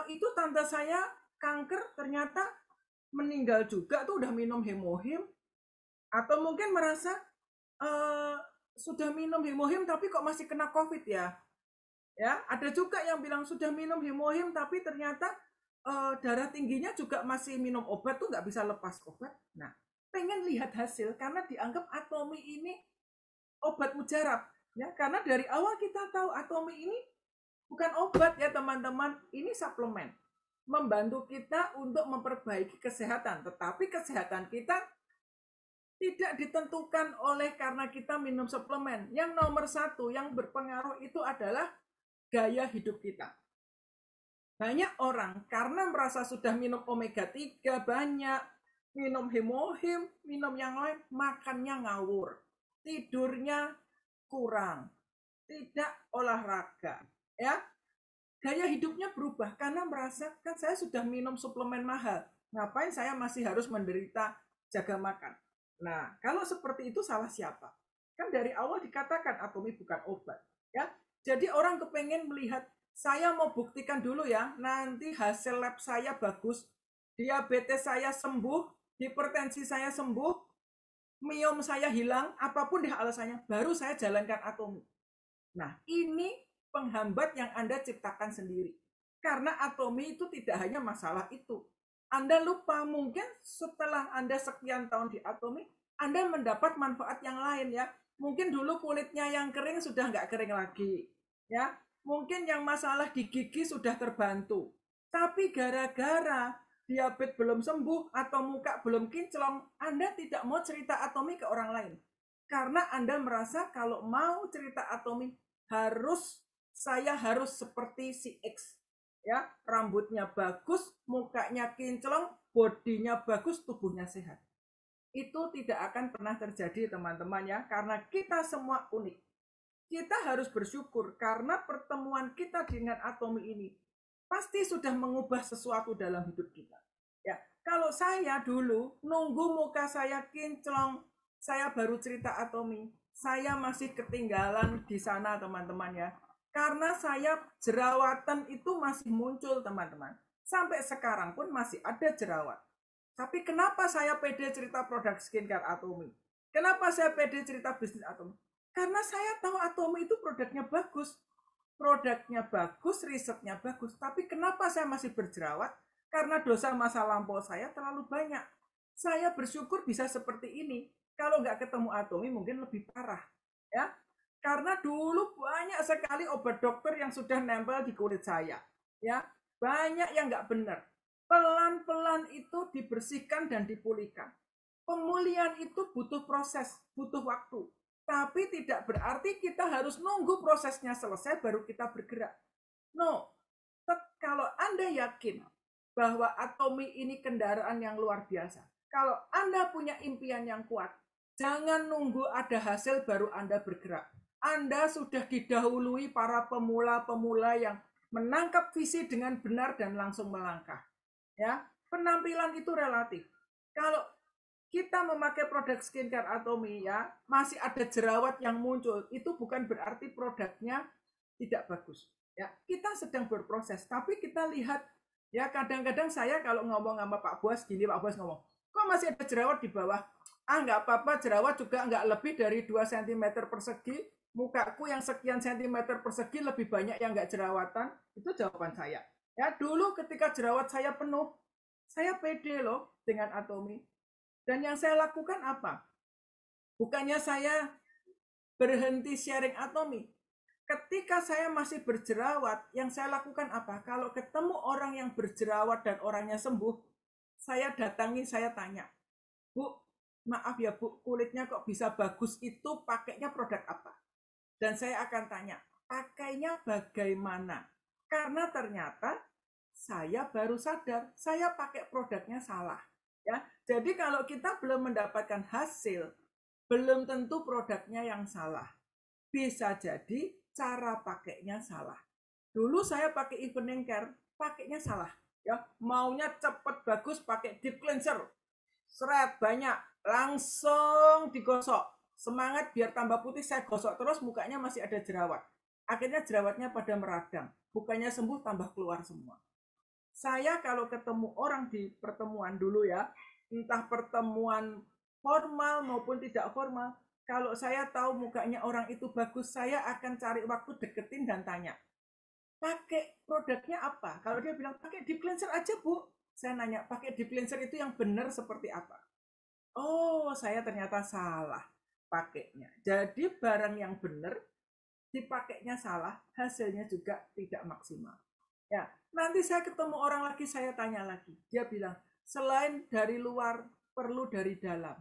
itu tante saya kanker ternyata meninggal juga tuh udah minum hemohim. Atau mungkin merasa sudah minum hemohim tapi kok masih kena COVID ya. Ya, ada juga yang bilang sudah minum hemohim tapi ternyata darah tingginya juga masih minum obat tuh nggak bisa lepas obat. Nah, pengen lihat hasil karena dianggap Atomi ini obat mujarab ya, karena dari awal kita tahu Atomi ini bukan obat ya teman-teman, ini suplemen membantu kita untuk memperbaiki kesehatan, tetapi kesehatan kita tidak ditentukan oleh karena kita minum suplemen. Yang nomor satu yang berpengaruh itu adalah gaya hidup kita. Banyak orang karena merasa sudah minum omega 3 banyak, minum hemohim, minum yang lain, makannya ngawur, tidurnya kurang, tidak olahraga, ya. Gaya hidupnya berubah karena merasa kan saya sudah minum suplemen mahal, ngapain saya masih harus menderita jaga makan. Nah, kalau seperti itu salah siapa? Kan dari awal dikatakan Atomi bukan obat, ya. Jadi orang kepengen melihat, saya mau buktikan dulu ya, nanti hasil lab saya bagus, diabetes saya sembuh, hipertensi saya sembuh, miom saya hilang, apapun deh alasannya, baru saya jalankan Atomi. Nah, ini penghambat yang Anda ciptakan sendiri. Karena Atomi itu tidak hanya masalah itu. Anda lupa, mungkin setelah Anda sekian tahun di Atomi, Anda mendapat manfaat yang lain ya. Mungkin dulu kulitnya yang kering sudah nggak kering lagi. Ya, mungkin yang masalah di gigi sudah terbantu. Tapi gara-gara diabetes belum sembuh atau muka belum kinclong, Anda tidak mau cerita Atomi ke orang lain. Karena Anda merasa kalau mau cerita Atomi, saya harus seperti si X. Ya, rambutnya bagus, mukanya kinclong, bodinya bagus, tubuhnya sehat. Itu tidak akan pernah terjadi teman-teman ya, karena kita semua unik. Kita harus bersyukur karena pertemuan kita dengan Atomi ini pasti sudah mengubah sesuatu dalam hidup kita. Ya, kalau saya dulu nunggu muka saya kinclong, saya baru cerita Atomi, saya masih ketinggalan di sana teman-teman ya. Karena saya jerawatan itu masih muncul teman-teman. Sampai sekarang pun masih ada jerawat. Tapi kenapa saya pede cerita produk skincare Atomi? Kenapa saya pede cerita bisnis Atomi? Karena saya tahu Atomi itu produknya bagus. Produknya bagus, risetnya bagus. Tapi kenapa saya masih berjerawat? Karena dosa masa lampau saya terlalu banyak. Saya bersyukur bisa seperti ini. Kalau nggak ketemu Atomi mungkin lebih parah. Ya, karena dulu banyak sekali obat dokter yang sudah nempel di kulit saya. Ya, banyak yang nggak benar. Pelan-pelan itu dibersihkan dan dipulihkan. Pemulihan itu butuh proses, butuh waktu. Tapi tidak berarti kita harus nunggu prosesnya selesai baru kita bergerak. No, kalau Anda yakin bahwa Atomi ini kendaraan yang luar biasa, kalau Anda punya impian yang kuat, jangan nunggu ada hasil baru Anda bergerak. Anda sudah didahului para pemula-pemula yang menangkap visi dengan benar dan langsung melangkah. Ya, penampilan itu relatif. Kalau kita memakai produk skincare Atomi ya, masih ada jerawat yang muncul, itu bukan berarti produknya tidak bagus. Ya, kita sedang berproses, tapi kita lihat ya kadang-kadang saya kalau ngomong sama Pak Bos gini, Pak Bos ngomong, kok masih ada jerawat di bawah? Ah, nggak apa-apa, jerawat juga nggak lebih dari 2 cm persegi, mukaku yang sekian cm persegi lebih banyak yang nggak jerawatan, itu jawaban saya. Ya, dulu ketika jerawat saya penuh, saya pede loh dengan Atomi. Dan yang saya lakukan apa? Bukannya saya berhenti sharing Atomi, Ketika saya masih berjerawat, yang saya lakukan apa? Kalau ketemu orang yang berjerawat dan orangnya sembuh, saya datangi, saya tanya, Bu, maaf ya Bu, kulitnya kok bisa bagus, itu pakainya produk apa? Dan saya akan tanya, pakainya bagaimana? Karena ternyata saya baru sadar, saya pakai produknya salah. Ya, jadi kalau kita belum mendapatkan hasil, belum tentu produknya yang salah. Bisa jadi cara pakainya salah. Dulu saya pakai evening care, pakainya salah. Ya, maunya cepet bagus pakai deep cleanser. Seret banyak, langsung digosok. Semangat biar tambah putih, saya gosok terus, mukanya masih ada jerawat. Akhirnya jerawatnya pada meradang. Bukannya sembuh, tambah keluar semua. Saya kalau ketemu orang di pertemuan dulu ya, entah pertemuan formal maupun tidak formal, kalau saya tahu mukanya orang itu bagus, saya akan cari waktu deketin dan tanya, pakai produknya apa? Kalau dia bilang pakai deep cleanser aja Bu, saya nanya pakai deep cleanser itu yang benar seperti apa? Oh, saya ternyata salah pakainya. Jadi barang yang benar dipakainya salah, hasilnya juga tidak maksimal. Ya, nanti saya ketemu orang lagi, saya tanya lagi. Dia bilang, selain dari luar, perlu dari dalam.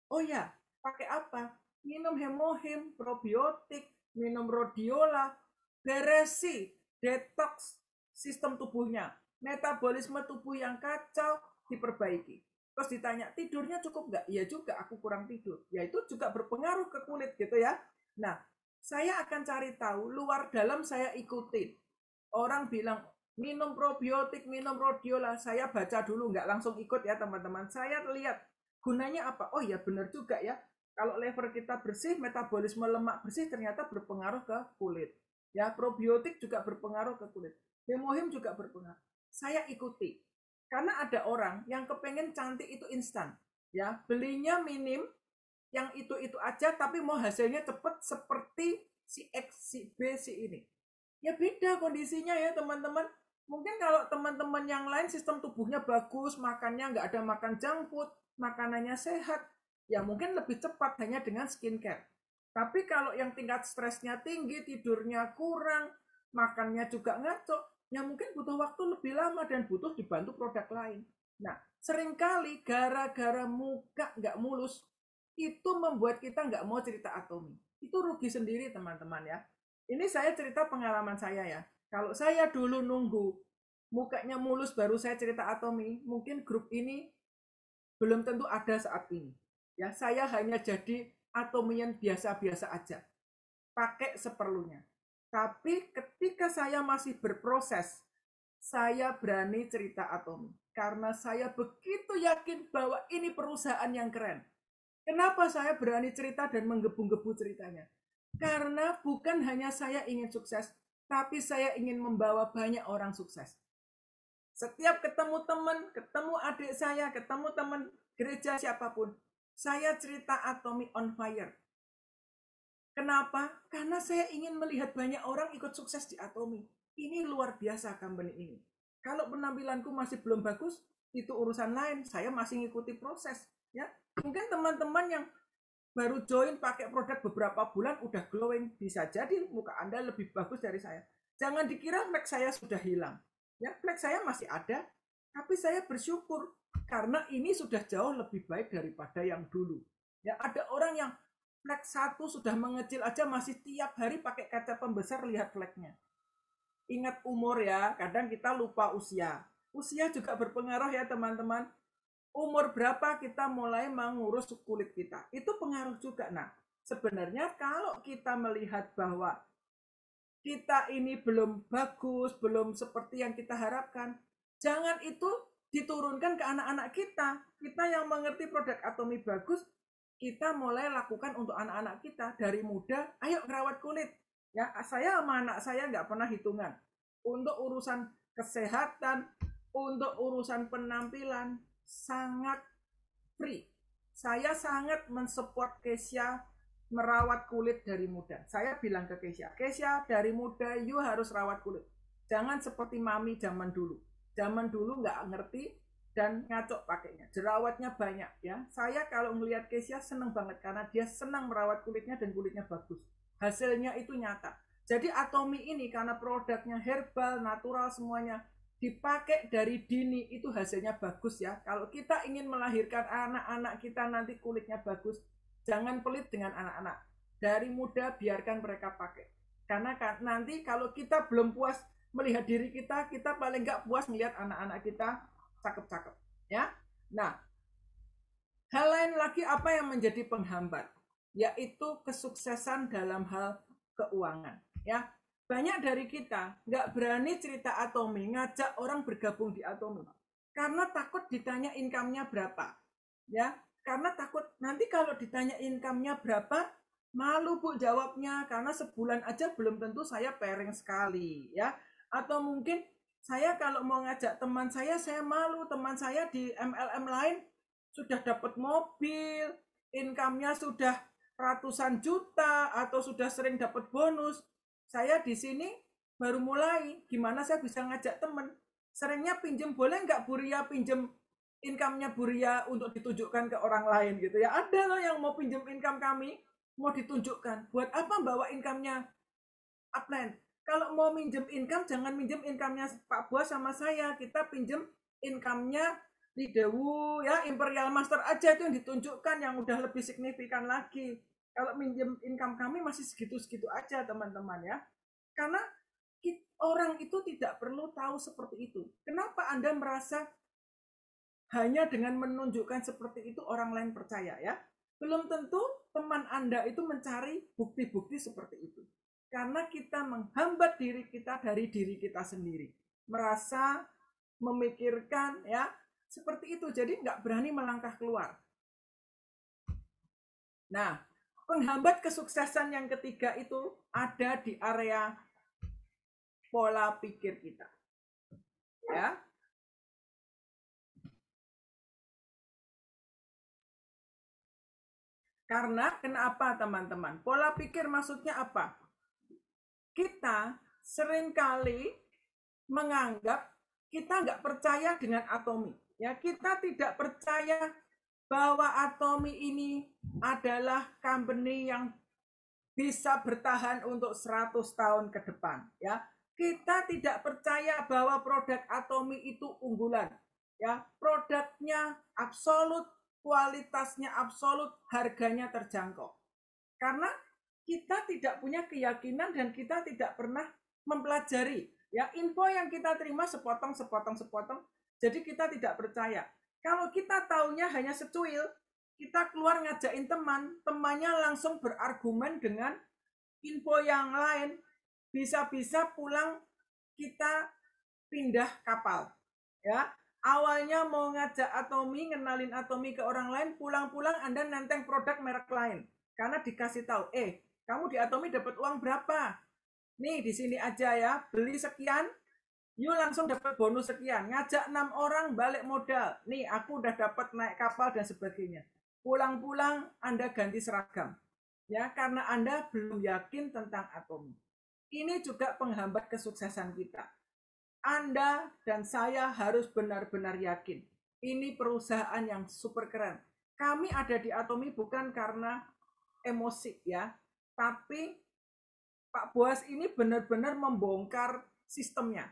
Oh ya, pakai apa? Minum hemohim, probiotik, minum rhodiola, beresi, detox sistem tubuhnya. Metabolisme tubuh yang kacau, diperbaiki. Terus ditanya, tidurnya cukup nggak? Iya juga, aku kurang tidur. Ya itu juga berpengaruh ke kulit gitu ya. Nah, saya akan cari tahu, luar dalam saya ikutin. Orang bilang, minum probiotik, minum rhodiola, saya baca dulu, nggak langsung ikut ya teman-teman. Saya lihat gunanya apa. Oh ya benar juga ya. Kalau liver kita bersih, metabolisme lemak bersih ternyata berpengaruh ke kulit. Ya, probiotik juga berpengaruh ke kulit. Hemohim juga berpengaruh. Saya ikuti. Karena ada orang yang kepengen cantik itu instan. Ya, belinya minim, yang itu aja, tapi mau hasilnya cepat seperti si X, si B, si ini. Ya beda kondisinya ya teman-teman. Mungkin kalau teman-teman yang lain sistem tubuhnya bagus, makannya nggak ada makan junk food, makanannya sehat, ya mungkin lebih cepat hanya dengan skincare. Tapi kalau yang tingkat stresnya tinggi, tidurnya kurang, makannya juga ngaco, ya mungkin butuh waktu lebih lama dan butuh dibantu produk lain. Nah, seringkali gara-gara muka nggak mulus, itu membuat kita nggak mau cerita Atomi. Itu rugi sendiri teman-teman ya. Ini saya cerita pengalaman saya ya. Kalau saya dulu nunggu mukanya mulus baru saya cerita Atomi, mungkin grup ini belum tentu ada saat ini. Ya, saya hanya jadi atomian biasa-biasa aja. Pakai seperlunya. Tapi ketika saya masih berproses, saya berani cerita Atomi. Karena saya begitu yakin bahwa ini perusahaan yang keren. Kenapa saya berani cerita dan menggebu-gebu ceritanya? Karena bukan hanya saya ingin sukses, tapi saya ingin membawa banyak orang sukses. Setiap ketemu teman, ketemu adik saya, ketemu teman gereja siapapun, saya cerita Atomi on Fire. Kenapa? Karena saya ingin melihat banyak orang ikut sukses di Atomi. Ini luar biasa company ini. Kalau penampilanku masih belum bagus, itu urusan lain. Saya masih ngikuti proses. Ya, mungkin teman-teman yang baru join pakai produk beberapa bulan udah glowing, bisa jadi muka Anda lebih bagus dari saya. Jangan dikira flek saya sudah hilang. Ya, flek saya masih ada, tapi saya bersyukur karena ini sudah jauh lebih baik daripada yang dulu. Ya, ada orang yang flek satu sudah mengecil aja masih tiap hari pakai kaca pembesar lihat fleknya. Ingat umur ya, kadang kita lupa usia. Usia juga berpengaruh ya teman-teman. Umur berapa kita mulai mengurus kulit kita, itu pengaruh juga. Nah, sebenarnya kalau kita melihat bahwa kita ini belum bagus, belum seperti yang kita harapkan, jangan itu diturunkan ke anak-anak kita. Kita yang mengerti produk Atomi bagus, kita mulai lakukan untuk anak-anak kita dari muda. Ayo merawat kulit. Ya, saya sama anak saya nggak pernah hitungan. Untuk urusan kesehatan, untuk urusan penampilan, sangat free. Saya sangat mensupport Kesia merawat kulit dari muda. Saya bilang ke Kesia, Kesia dari muda you harus rawat kulit. Jangan seperti mami zaman dulu. Zaman dulu nggak ngerti dan ngaco pakainya. Jerawatnya banyak ya. Saya kalau melihat Kesia seneng banget karena dia senang merawat kulitnya dan kulitnya bagus. Hasilnya itu nyata. Jadi Atomi ini karena produknya herbal, natural semuanya, dipakai dari dini itu hasilnya bagus ya. Kalau kita ingin melahirkan anak-anak kita nanti kulitnya bagus, jangan pelit dengan anak-anak. Dari muda biarkan mereka pakai. Karena nanti kalau kita belum puas melihat diri kita, kita paling nggak puas melihat anak-anak kita cakep-cakep. Ya, nah hal lain lagi apa yang menjadi penghambat, yaitu kesuksesan dalam hal keuangan. Ya, banyak dari kita nggak berani cerita Atomi, ngajak orang bergabung di Atomi, karena takut ditanya income-nya berapa. Ya, karena takut nanti kalau ditanya income-nya berapa, malu Bu jawabnya, karena sebulan aja belum tentu saya pairing sekali. Ya, atau mungkin saya kalau mau ngajak teman saya malu, teman saya di MLM lain sudah dapat mobil, income-nya sudah ratusan juta atau sudah sering dapat bonus. Saya di sini baru mulai, gimana saya bisa ngajak teman? Seringnya pinjem, boleh nggak Bu Ria pinjem income-nya Bu Ria untuk ditunjukkan ke orang lain gitu ya. Ada loh yang mau pinjem income kami, mau ditunjukkan. Buat apa bawa income-nya upline? Kalau mau minjem income, jangan minjem income-nya Pak Buas sama saya. Kita pinjem income-nya Lidewu ya, Imperial Master aja itu yang ditunjukkan, yang udah lebih signifikan lagi. Kalau minjem income kami masih segitu-segitu aja teman-teman ya. Karena orang itu tidak perlu tahu seperti itu. Kenapa Anda merasa hanya dengan menunjukkan seperti itu orang lain percaya ya? Belum tentu teman Anda itu mencari bukti-bukti seperti itu. Karena kita menghambat diri kita dari diri kita sendiri. Merasa, memikirkan ya, seperti itu. Jadi nggak berani melangkah keluar. Nah, penghambat kesuksesan yang ketiga itu ada di area pola pikir kita. Ya. Karena kenapa teman-teman? Pola pikir maksudnya apa? Kita seringkali menganggap kita nggak percaya dengan Atomi. Ya, kita tidak percaya bahwa Atomi ini adalah company yang bisa bertahan untuk 100 tahun ke depan. Ya, kita tidak percaya bahwa produk Atomi itu unggulan. Ya, produknya absolut, kualitasnya absolut, harganya terjangkau. Karena kita tidak punya keyakinan dan kita tidak pernah mempelajari. Ya, info yang kita terima sepotong, jadi kita tidak percaya. Kalau kita taunya hanya secuil, kita keluar ngajakin temannya langsung berargumen dengan info yang lain, bisa-bisa pulang kita pindah kapal. Ya, awalnya mau ngajak Atomi, ngenalin Atomi ke orang lain, pulang-pulang Anda nenteng produk merek lain. Karena dikasih tahu, kamu di Atomi dapat uang berapa? Nih di sini aja ya, beli sekian, yuk langsung dapat bonus sekian. Ngajak 6 orang balik modal. Nih aku udah dapat naik kapal dan sebagainya. Pulang-pulang Anda ganti seragam. Ya, karena Anda belum yakin tentang Atomi. Ini juga penghambat kesuksesan kita. Anda dan saya harus benar-benar yakin. Ini perusahaan yang super keren. Kami ada di Atomi bukan karena emosi ya, tapi Pak Boas ini benar-benar membongkar sistemnya.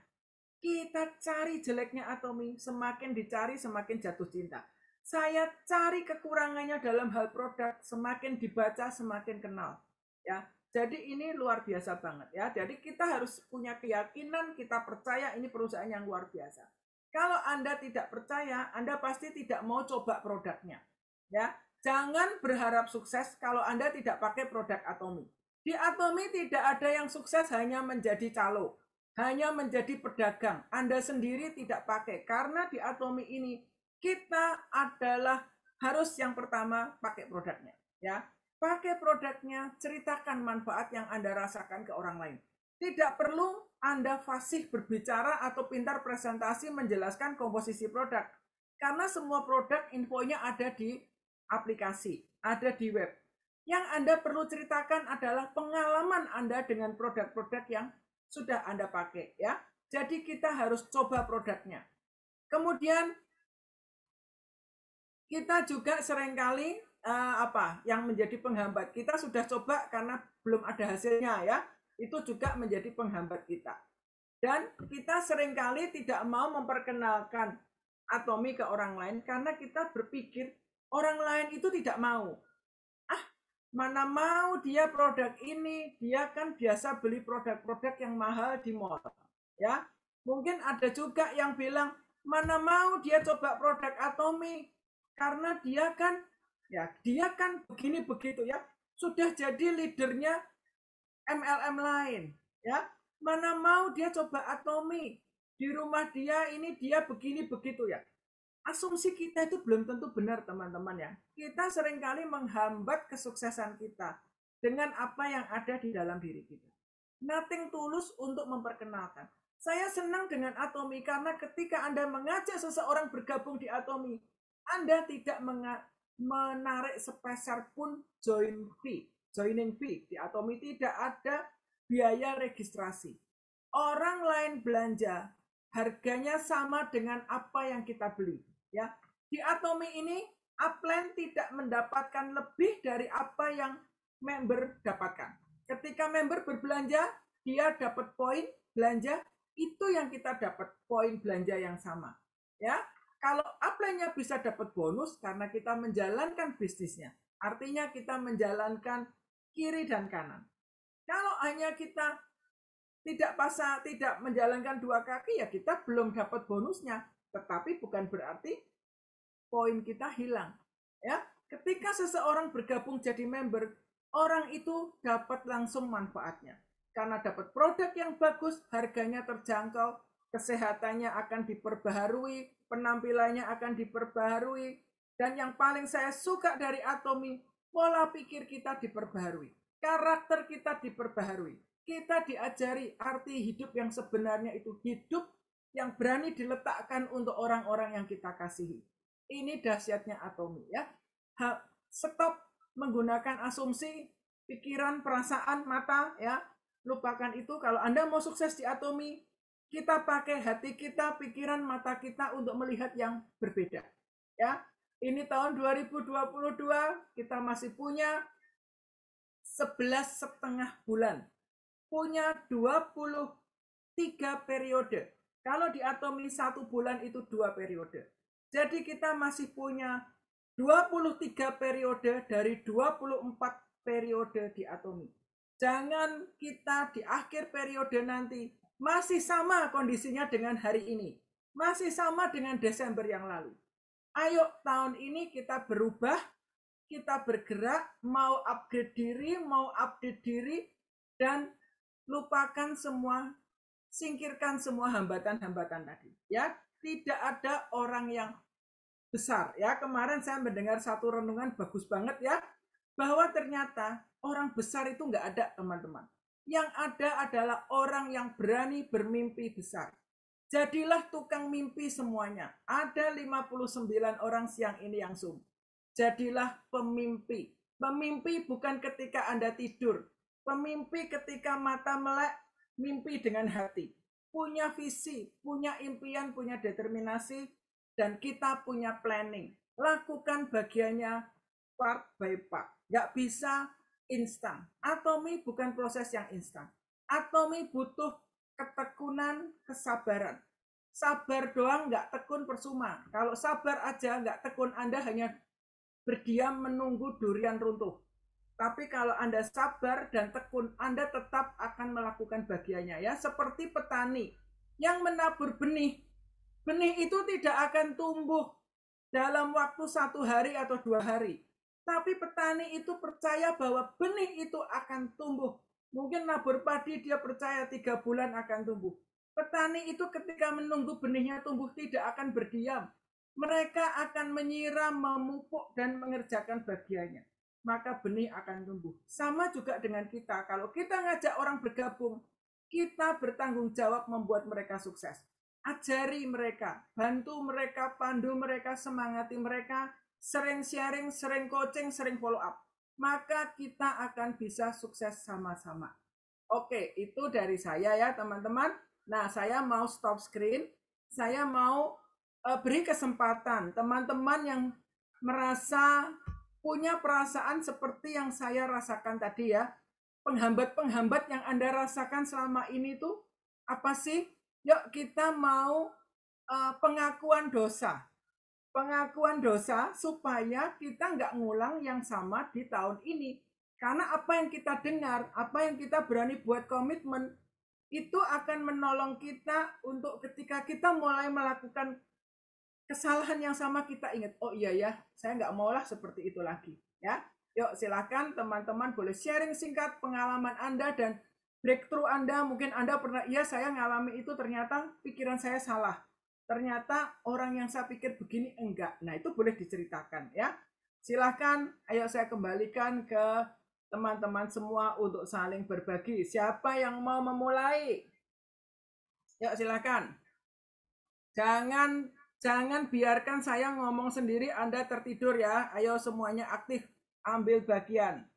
Kita cari jeleknya Atomi, semakin dicari semakin jatuh cinta. Saya cari kekurangannya dalam hal produk, semakin dibaca semakin kenal. Ya, jadi ini luar biasa banget ya. Jadi kita harus punya keyakinan, kita percaya ini perusahaan yang luar biasa. Kalau Anda tidak percaya, Anda pasti tidak mau coba produknya. Ya, jangan berharap sukses kalau Anda tidak pakai produk Atomi. Di Atomi tidak ada yang sukses hanya menjadi calo, hanya menjadi pedagang. Anda sendiri tidak pakai, karena di Atomi ini kita adalah harus yang pertama pakai produknya. Ya, pakai produknya, ceritakan manfaat yang Anda rasakan ke orang lain. Tidak perlu Anda fasih berbicara atau pintar presentasi menjelaskan komposisi produk. Karena semua produk infonya ada di aplikasi, ada di web. Yang Anda perlu ceritakan adalah pengalaman Anda dengan produk-produk yang sudah Anda pakai ya. Jadi kita harus coba produknya. Kemudian kita juga seringkali yang menjadi penghambat. Kita sudah coba karena belum ada hasilnya ya. itu juga menjadi penghambat kita. Dan kita seringkali tidak mau memperkenalkan Atomi ke orang lain karena kita berpikir orang lain itu tidak mau. Mana mau dia produk ini, dia kan biasa beli produk-produk yang mahal di mall. Ya, mungkin ada juga yang bilang, mana mau dia coba produk Atomi karena dia kan begini begitu ya, sudah jadi leadernya MLM lain, ya. Mana mau dia coba Atomi, di rumah dia ini dia begini begitu ya. Asumsi kita itu belum tentu benar, teman-teman ya. Kita seringkali menghambat kesuksesan kita dengan apa yang ada di dalam diri kita. Nothing tulus untuk memperkenalkan. Saya senang dengan Atomi karena ketika Anda mengajak seseorang bergabung di Atomi, Anda tidak menarik sepeser pun joining fee. Di Atomi tidak ada biaya registrasi. Orang lain belanja, harganya sama dengan apa yang kita beli. Ya, di Atomi ini upline tidak mendapatkan lebih dari apa yang member dapatkan. Ketika member berbelanja, dia dapat poin belanja, itu yang kita dapat poin belanja yang sama. Ya, kalau upline-nya bisa dapat bonus karena kita menjalankan bisnisnya. Artinya kita menjalankan kiri dan kanan. Kalau hanya kita tidak menjalankan dua kaki, ya kita belum dapat bonusnya. Tetapi bukan berarti poin kita hilang. Ya, ketika seseorang bergabung jadi member, orang itu dapat langsung manfaatnya. Karena dapat produk yang bagus, harganya terjangkau, kesehatannya akan diperbaharui, penampilannya akan diperbaharui, dan yang paling saya suka dari Atomi, pola pikir kita diperbaharui, karakter kita diperbaharui. Kita diajari arti hidup yang sebenarnya itu hidup yang berani diletakkan untuk orang-orang yang kita kasihi. Ini dahsyatnya Atomi ya. Stop menggunakan asumsi, pikiran, perasaan, mata ya. Lupakan itu. Kalau Anda mau sukses di Atomi, kita pakai hati kita, pikiran, mata kita untuk melihat yang berbeda. Ya. Ini tahun 2022 kita masih punya 11,5 bulan. Punya 23 periode. Kalau di Atomi 1 bulan itu 2 periode. Jadi kita masih punya 23 periode dari 24 periode di Atomi. Jangan kita di akhir periode nanti masih sama kondisinya dengan hari ini. Masih sama dengan Desember yang lalu. Ayo tahun ini kita berubah, kita bergerak, mau upgrade diri, mau update diri, dan lupakan semua, singkirkan semua hambatan-hambatan tadi. Ya, tidak ada orang yang besar. Ya, kemarin saya mendengar satu renungan bagus banget ya, bahwa ternyata orang besar itu nggak ada, teman-teman. Yang ada adalah orang yang berani bermimpi besar. Jadilah tukang mimpi semuanya. Ada 59 orang siang ini yang Zoom. Jadilah pemimpi. Pemimpi bukan ketika Anda tidur. Pemimpi ketika mata melek, mimpi dengan hati. Punya visi, punya impian, punya determinasi, dan kita punya planning. Lakukan bagiannya part by part. Nggak bisa instan. Atomi bukan proses yang instan. Atomi butuh ketekunan, kesabaran. Sabar doang nggak tekun percuma. Kalau sabar aja nggak tekun, Anda hanya berdiam menunggu durian runtuh. Tapi kalau Anda sabar dan tekun, Anda tetap akan melakukan bagiannya ya. Seperti petani yang menabur benih. Benih itu tidak akan tumbuh dalam waktu 1 hari atau 2 hari. Tapi petani itu percaya bahwa benih itu akan tumbuh. Mungkin nabur padi dia percaya 3 bulan akan tumbuh. Petani itu ketika menunggu benihnya tumbuh tidak akan berdiam. Mereka akan menyiram, memupuk, dan mengerjakan bagiannya. Maka benih akan tumbuh. Sama juga dengan kita. Kalau kita ngajak orang bergabung, kita bertanggung jawab membuat mereka sukses. Ajari mereka, bantu mereka, pandu mereka, semangati mereka, sering sharing, sering coaching, sering follow up. Maka kita akan bisa sukses sama-sama. Oke, itu dari saya ya teman-teman. Nah, saya mau stop screen. Saya mau beri kesempatan teman-teman yang merasa punya perasaan seperti yang saya rasakan tadi ya. penghambat-penghambat yang Anda rasakan selama ini tuh apa sih? Yuk kita mau pengakuan dosa. Pengakuan dosa supaya kita nggak ngulang yang sama di tahun ini. Karena apa yang kita dengar, apa yang kita berani buat komitmen, itu akan menolong kita untuk ketika kita mulai melakukan kesalahan yang sama, kita ingat, oh iya ya, saya nggak maulah seperti itu lagi. Ya, yuk silakan teman-teman boleh sharing singkat pengalaman Anda dan breakthrough Anda. Mungkin Anda pernah, iya saya ngalami itu, ternyata pikiran saya salah. Ternyata orang yang saya pikir begini enggak. Nah itu boleh diceritakan ya. Silakan, ayo saya kembalikan ke teman-teman semua untuk saling berbagi. Siapa yang mau memulai? Yuk silakan. Jangan biarkan saya ngomong sendiri, Anda tertidur ya. Ayo semuanya aktif, ambil bagian.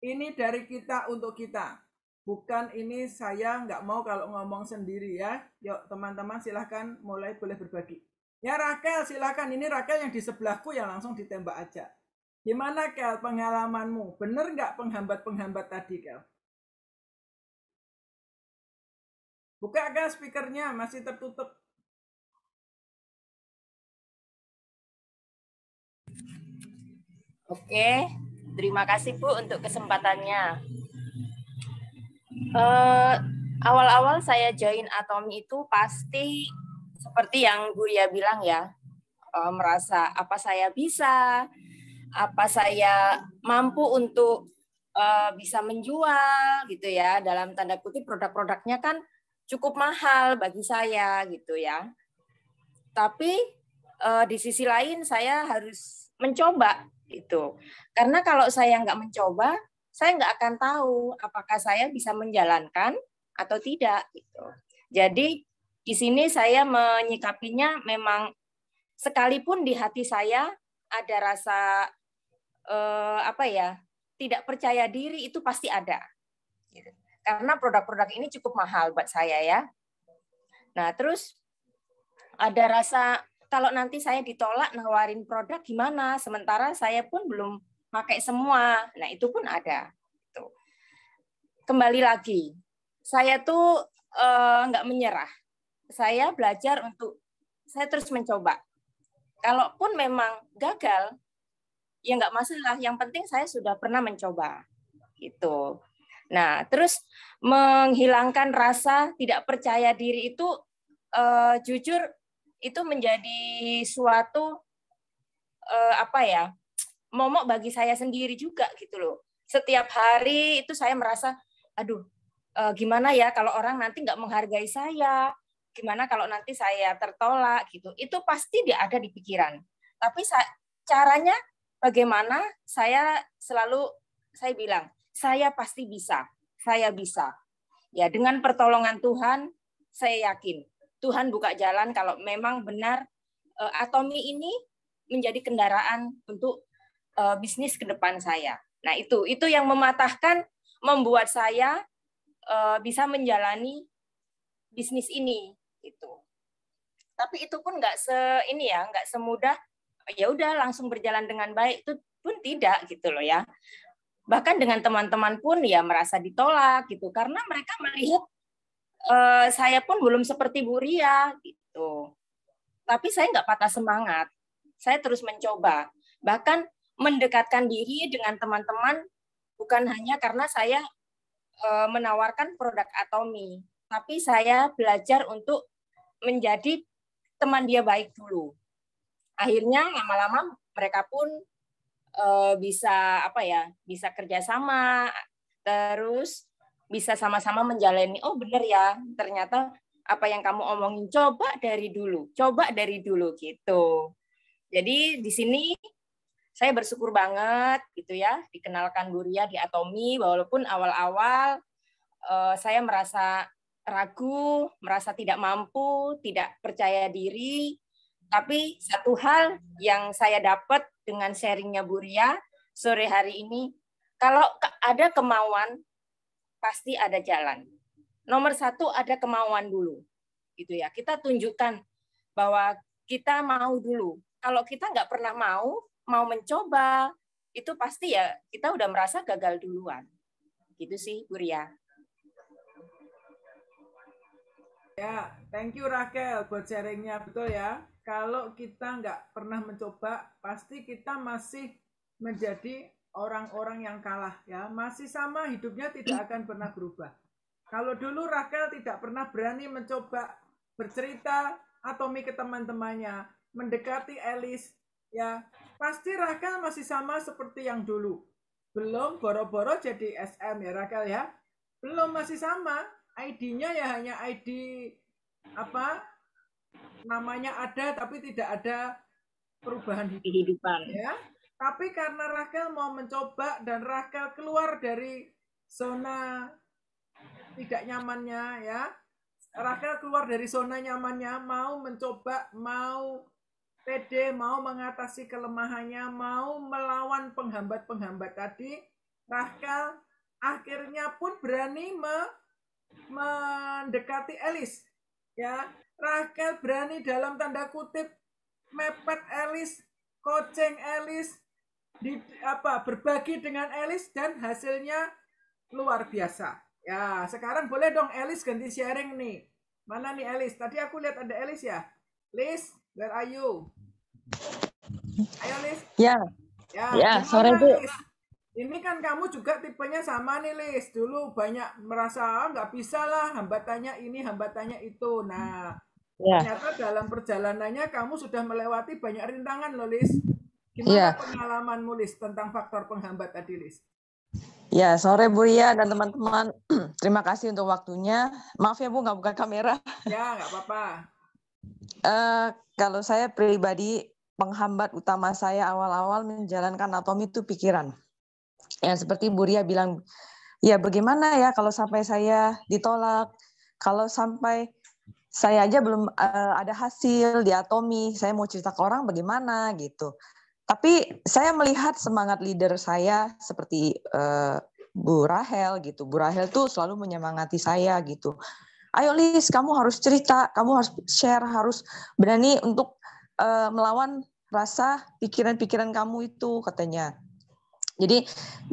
Ini dari kita untuk kita. Bukan ini saya nggak mau kalau ngomong sendiri ya. Yuk teman-teman silahkan mulai boleh berbagi. Ya Rakel silahkan. Ini Rakel yang di sebelahku yang langsung ditembak aja. Gimana Kel pengalamanmu? Bener nggak penghambat-penghambat tadi Kel? Buka Kel speakernya, masih tertutup.
Oke, terima kasih Bu untuk kesempatannya. Awal-awal saya join Atomi itu pasti seperti yang Bu Ria bilang ya, merasa apa saya bisa, apa saya mampu untuk bisa menjual gitu ya, dalam tanda kutip produk-produknya kan cukup mahal bagi saya gitu ya. Tapi di sisi lain saya harus mencoba gitu. Karena kalau saya nggak mencoba, saya nggak akan tahu apakah saya bisa menjalankan atau tidak gitu. Jadi di sini saya menyikapinya memang sekalipun di hati saya ada rasa tidak percaya diri, itu pasti ada. Karena produk-produk ini cukup mahal buat saya ya. Nah terus ada rasa kalau nanti saya ditolak nawarin produk gimana, sementara saya pun belum pakai semua. Nah itu pun ada. Kembali lagi, saya tuh nggak menyerah. Saya belajar untuk saya terus mencoba. Kalaupun memang gagal, ya nggak masalah. Yang penting saya sudah pernah mencoba. Gitu. Nah, terus menghilangkan rasa tidak percaya diri itu jujur itu menjadi suatu momok bagi saya sendiri juga gitu loh. Setiap hari itu saya merasa, aduh, gimana ya kalau orang nanti nggak menghargai saya, gimana kalau nanti saya tertolak gitu. Itu pasti dia ada di pikiran. Tapi caranya bagaimana? Saya bilang, saya pasti bisa, saya bisa. Ya dengan pertolongan Tuhan, saya yakin Tuhan buka jalan kalau memang benar Atomi ini menjadi kendaraan untuk bisnis ke depan saya. Nah itu yang mematahkan, membuat saya bisa menjalani bisnis ini gitu. Tapi itu pun nggak semudah ya udah langsung berjalan dengan baik, itu pun tidak gitu loh ya. Bahkan dengan teman-teman pun ya merasa ditolak gitu karena mereka melihat saya pun belum seperti Bu Ria gitu. Tapi saya nggak patah semangat. Saya terus mencoba. Bahkan mendekatkan diri dengan teman-teman bukan hanya karena saya menawarkan produk Atomi, tapi saya belajar untuk menjadi teman dia baik dulu. Akhirnya lama-lama mereka pun bisa kerjasama, terus bisa sama-sama menjalani. Oh benar ya, ternyata apa yang kamu omongin coba dari dulu gitu. Jadi di sini saya bersyukur banget gitu ya dikenalkan Bu Ria di Atomi, walaupun awal-awal saya merasa ragu, merasa tidak mampu, tidak percaya diri. Tapi satu hal yang saya dapat dengan sharingnya Bu Ria sore hari ini, kalau ada kemauan, pasti ada jalan. Nomor satu, ada kemauan dulu. Gitu ya. Kita tunjukkan bahwa kita mau dulu. Kalau kita nggak pernah mau mencoba, itu pasti ya kita udah merasa gagal duluan. Gitu sih, Bu Ria.
Ya, thank you Rakel buat sharingnya, betul ya. Kalau kita nggak pernah mencoba, pasti kita masih menjadi orang-orang yang kalah ya. Masih sama, hidupnya tidak akan pernah berubah. Kalau dulu Rakel tidak pernah berani mencoba bercerita Atomi ke teman-temannya, mendekati Elis, ya pasti Rakel masih sama seperti yang dulu. Belum boro-boro jadi SM ya Rakel ya. Belum, masih sama. ID-nya ya hanya ID apa namanya ada tapi tidak ada perubahan
Kehidupan.
ya. Tapi karena Rakel mau mencoba dan Rakel keluar dari zona tidak nyamannya ya, Rakel keluar dari zona nyamannya, mau mencoba, mau pede, mau mengatasi kelemahannya, mau melawan penghambat-penghambat tadi, Rakel akhirnya pun berani mendekati Elis ya. Rakel berani dalam tanda kutip mepet Elis, coaching Elis, berbagi dengan Elis, dan hasilnya luar biasa ya. Sekarang boleh dong Elis ganti sharing nih. Mana nih Elis? Tadi aku lihat ada Elis ya. Lis, where are you? Ayo Lis.
Ya,
Ya,
sore
gimana,
Bu.
Lis? Ini kan kamu juga tipenya sama nih Lis. Dulu banyak merasa nggak bisa lah, hambatannya ini, hambatannya itu. Nah,
Ya,
ternyata dalam perjalanannya kamu sudah melewati banyak rintangan loh Lis.
Ya.
Gimana pengalamanmu Lis tentang faktor penghambat tadi Lis?
ya sore Bu Ria dan teman-teman. Terima kasih untuk waktunya. Maaf ya Bu, nggak buka kamera.
Ya, nggak apa-apa.
Kalau saya pribadi, penghambat utama saya awal-awal menjalankan Atomi itu pikiran. Ya seperti Bu Ria bilang, ya bagaimana ya kalau sampai saya ditolak, kalau sampai saya aja belum ada hasil di Atomi, saya mau cerita ke orang bagaimana gitu. Tapi saya melihat semangat leader saya seperti Bu Rahel gitu. Bu Rahel tuh selalu menyemangati saya gitu. Ayo Lis, kamu harus cerita, kamu harus share, harus berani untuk melawan rasa pikiran-pikiran kamu itu, katanya. Jadi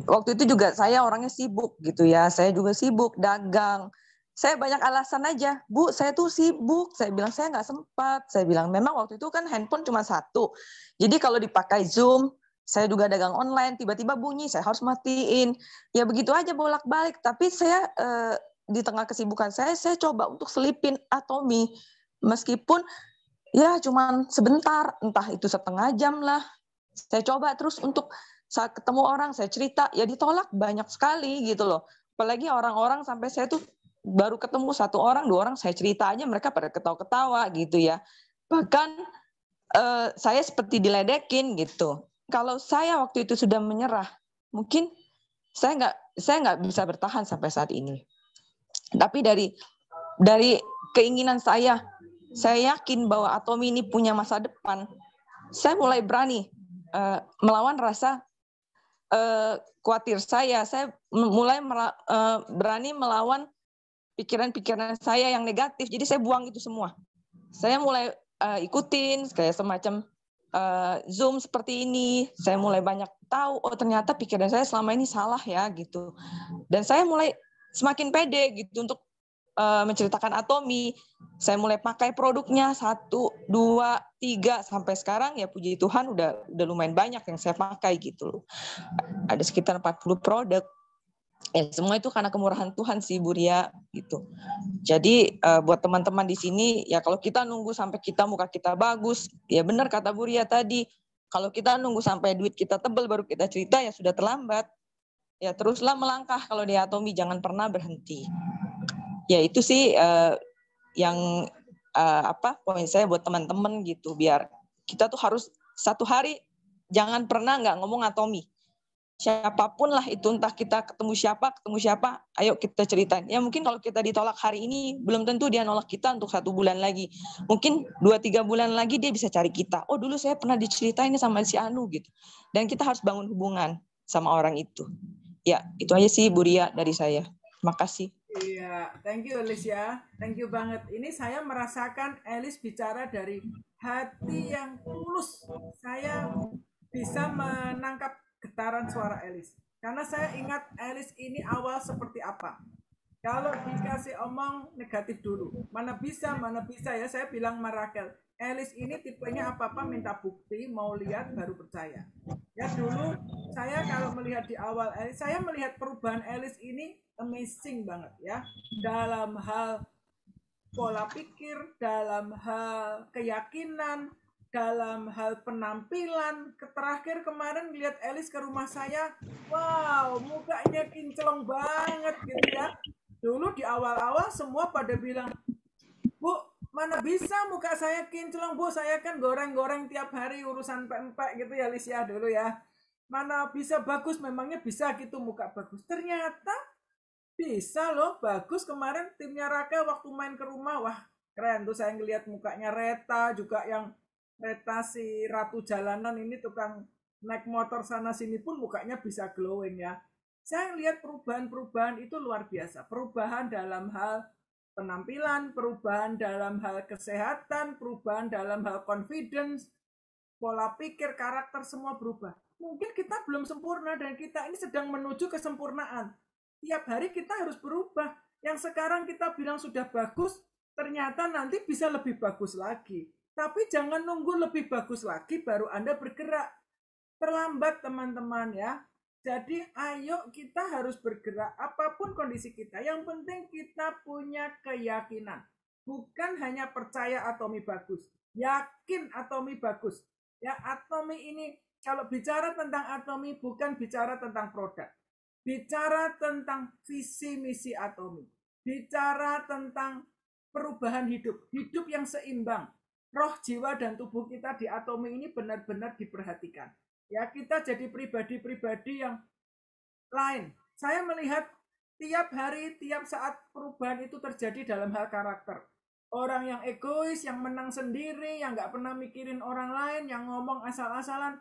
waktu itu juga saya orangnya sibuk gitu ya. Saya juga sibuk dagang. Saya banyak alasan aja. Bu, saya tuh sibuk. Saya bilang saya nggak sempat. Saya bilang memang waktu itu kan handphone cuma satu. Jadi kalau dipakai Zoom, saya juga dagang online. Tiba-tiba bunyi, saya harus matiin. Ya begitu aja bolak-balik. Tapi saya di tengah kesibukan saya coba untuk selipin Atomi. Meskipun ya cuma sebentar, entah itu setengah jam lah. Saya coba terus untuk saat ketemu orang, saya cerita, ya ditolak banyak sekali gitu loh. Apalagi orang-orang sampai saya tuh baru ketemu 1 orang, 2 orang, saya cerita aja mereka pada ketawa-ketawa gitu ya. Bahkan saya seperti diledekin gitu. Kalau saya waktu itu sudah menyerah, mungkin saya nggak bisa bertahan sampai saat ini. Tapi dari keinginan saya yakin bahwa Atomi ini punya masa depan. Saya mulai berani melawan rasa khawatir saya mulai berani melawan pikiran-pikiran saya yang negatif. Jadi saya buang itu semua. Saya mulai ikutin kayak semacam Zoom seperti ini. Saya mulai banyak tahu, oh ternyata pikiran saya selama ini salah ya gitu. Dan saya mulai semakin pede gitu untuk menceritakan Atomi. Saya mulai pakai produknya 1, 2, 3 sampai sekarang ya puji Tuhan udah lumayan banyak yang saya pakai gitu. Ada sekitar 40 produk. Ya semua itu karena kemurahan Tuhan sih Bu Ria gitu. Jadi buat teman-teman di sini ya kalau kita nunggu sampai muka kita bagus, ya benar kata Bu Ria tadi. Kalau kita nunggu sampai duit kita tebel baru kita cerita ya sudah terlambat. Ya teruslah melangkah kalau di Atomi, jangan pernah berhenti. Ya itu sih yang poin saya buat teman-teman gitu, biar kita tuh harus satu hari jangan pernah nggak ngomong Atomi. Siapapun lah itu, entah kita ketemu siapa, ayo kita ceritain. Ya mungkin kalau kita ditolak hari ini, belum tentu dia nolak kita untuk 1 bulan lagi. Mungkin 2-3 bulan lagi dia bisa cari kita. Oh dulu saya pernah diceritain sama si Anu gitu. Dan kita harus bangun hubungan sama orang itu. Ya itu aja sih Bu Ria dari saya. Terima kasih.
Iya, thank you Elis ya. Thank you banget. Ini saya merasakan Elis bicara dari hati yang tulus. Saya bisa menangkap getaran suara Elis. Karena saya ingat Alice ini awal seperti apa. Kalau dikasih omong negatif dulu, mana bisa ya, saya bilang sama Raquel, Alice ini tipenya apa-apa minta bukti, mau lihat baru percaya. Ya dulu saya kalau melihat di awal Alice, saya melihat perubahan Alice ini amazing banget ya. Dalam hal pola pikir, dalam hal keyakinan, dalam hal penampilan. Terakhir kemarin lihat Alice ke rumah saya, wow, mukanya kinclong banget gitu ya. Dulu di awal-awal semua pada bilang, Bu, mana bisa muka saya kinclong, Bu, saya kan goreng-goreng tiap hari urusan pempek gitu ya, Alicia dulu ya. Mana bisa bagus, memangnya bisa gitu muka bagus. Ternyata bisa loh, bagus. Kemarin timnya Raquel waktu main ke rumah, wah keren tuh saya ngelihat mukanya Reta, juga yang Reta si Ratu Jalanan ini tukang naik motor sana sini pun mukanya bisa glowing ya. Saya lihat perubahan-perubahan itu luar biasa. Perubahan dalam hal penampilan, perubahan dalam hal kesehatan, perubahan dalam hal confidence, pola pikir, karakter, semua berubah. Mungkin kita belum sempurna dan kita ini sedang menuju kesempurnaan. Tiap hari kita harus berubah. Yang sekarang kita bilang sudah bagus, ternyata nanti bisa lebih bagus lagi. Tapi jangan nunggu lebih bagus lagi baru Anda bergerak. Terlambat teman-teman ya. Jadi ayo kita harus bergerak apapun kondisi kita. Yang penting kita punya keyakinan. Bukan hanya percaya Atomi bagus. Yakin Atomi bagus. Ya, Atomi ini kalau bicara tentang Atomi bukan bicara tentang produk. Bicara tentang visi misi Atomi. Bicara tentang perubahan hidup. Hidup yang seimbang. Roh, jiwa, dan tubuh kita di Atomi ini benar-benar diperhatikan. Ya, kita jadi pribadi-pribadi yang lain. Saya melihat tiap hari, tiap saat perubahan itu terjadi dalam hal karakter. Orang yang egois, yang menang sendiri, yang nggak pernah mikirin orang lain, yang ngomong asal-asalan,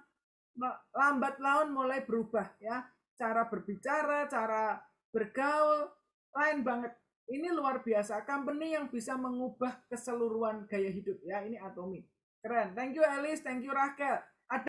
lambat laun mulai berubah ya. Cara berbicara, cara bergaul, lain banget. Ini luar biasa. Company yang bisa mengubah keseluruhan gaya hidup ya. Ini Atomi. Keren. Thank you Alice, thank you Raquel.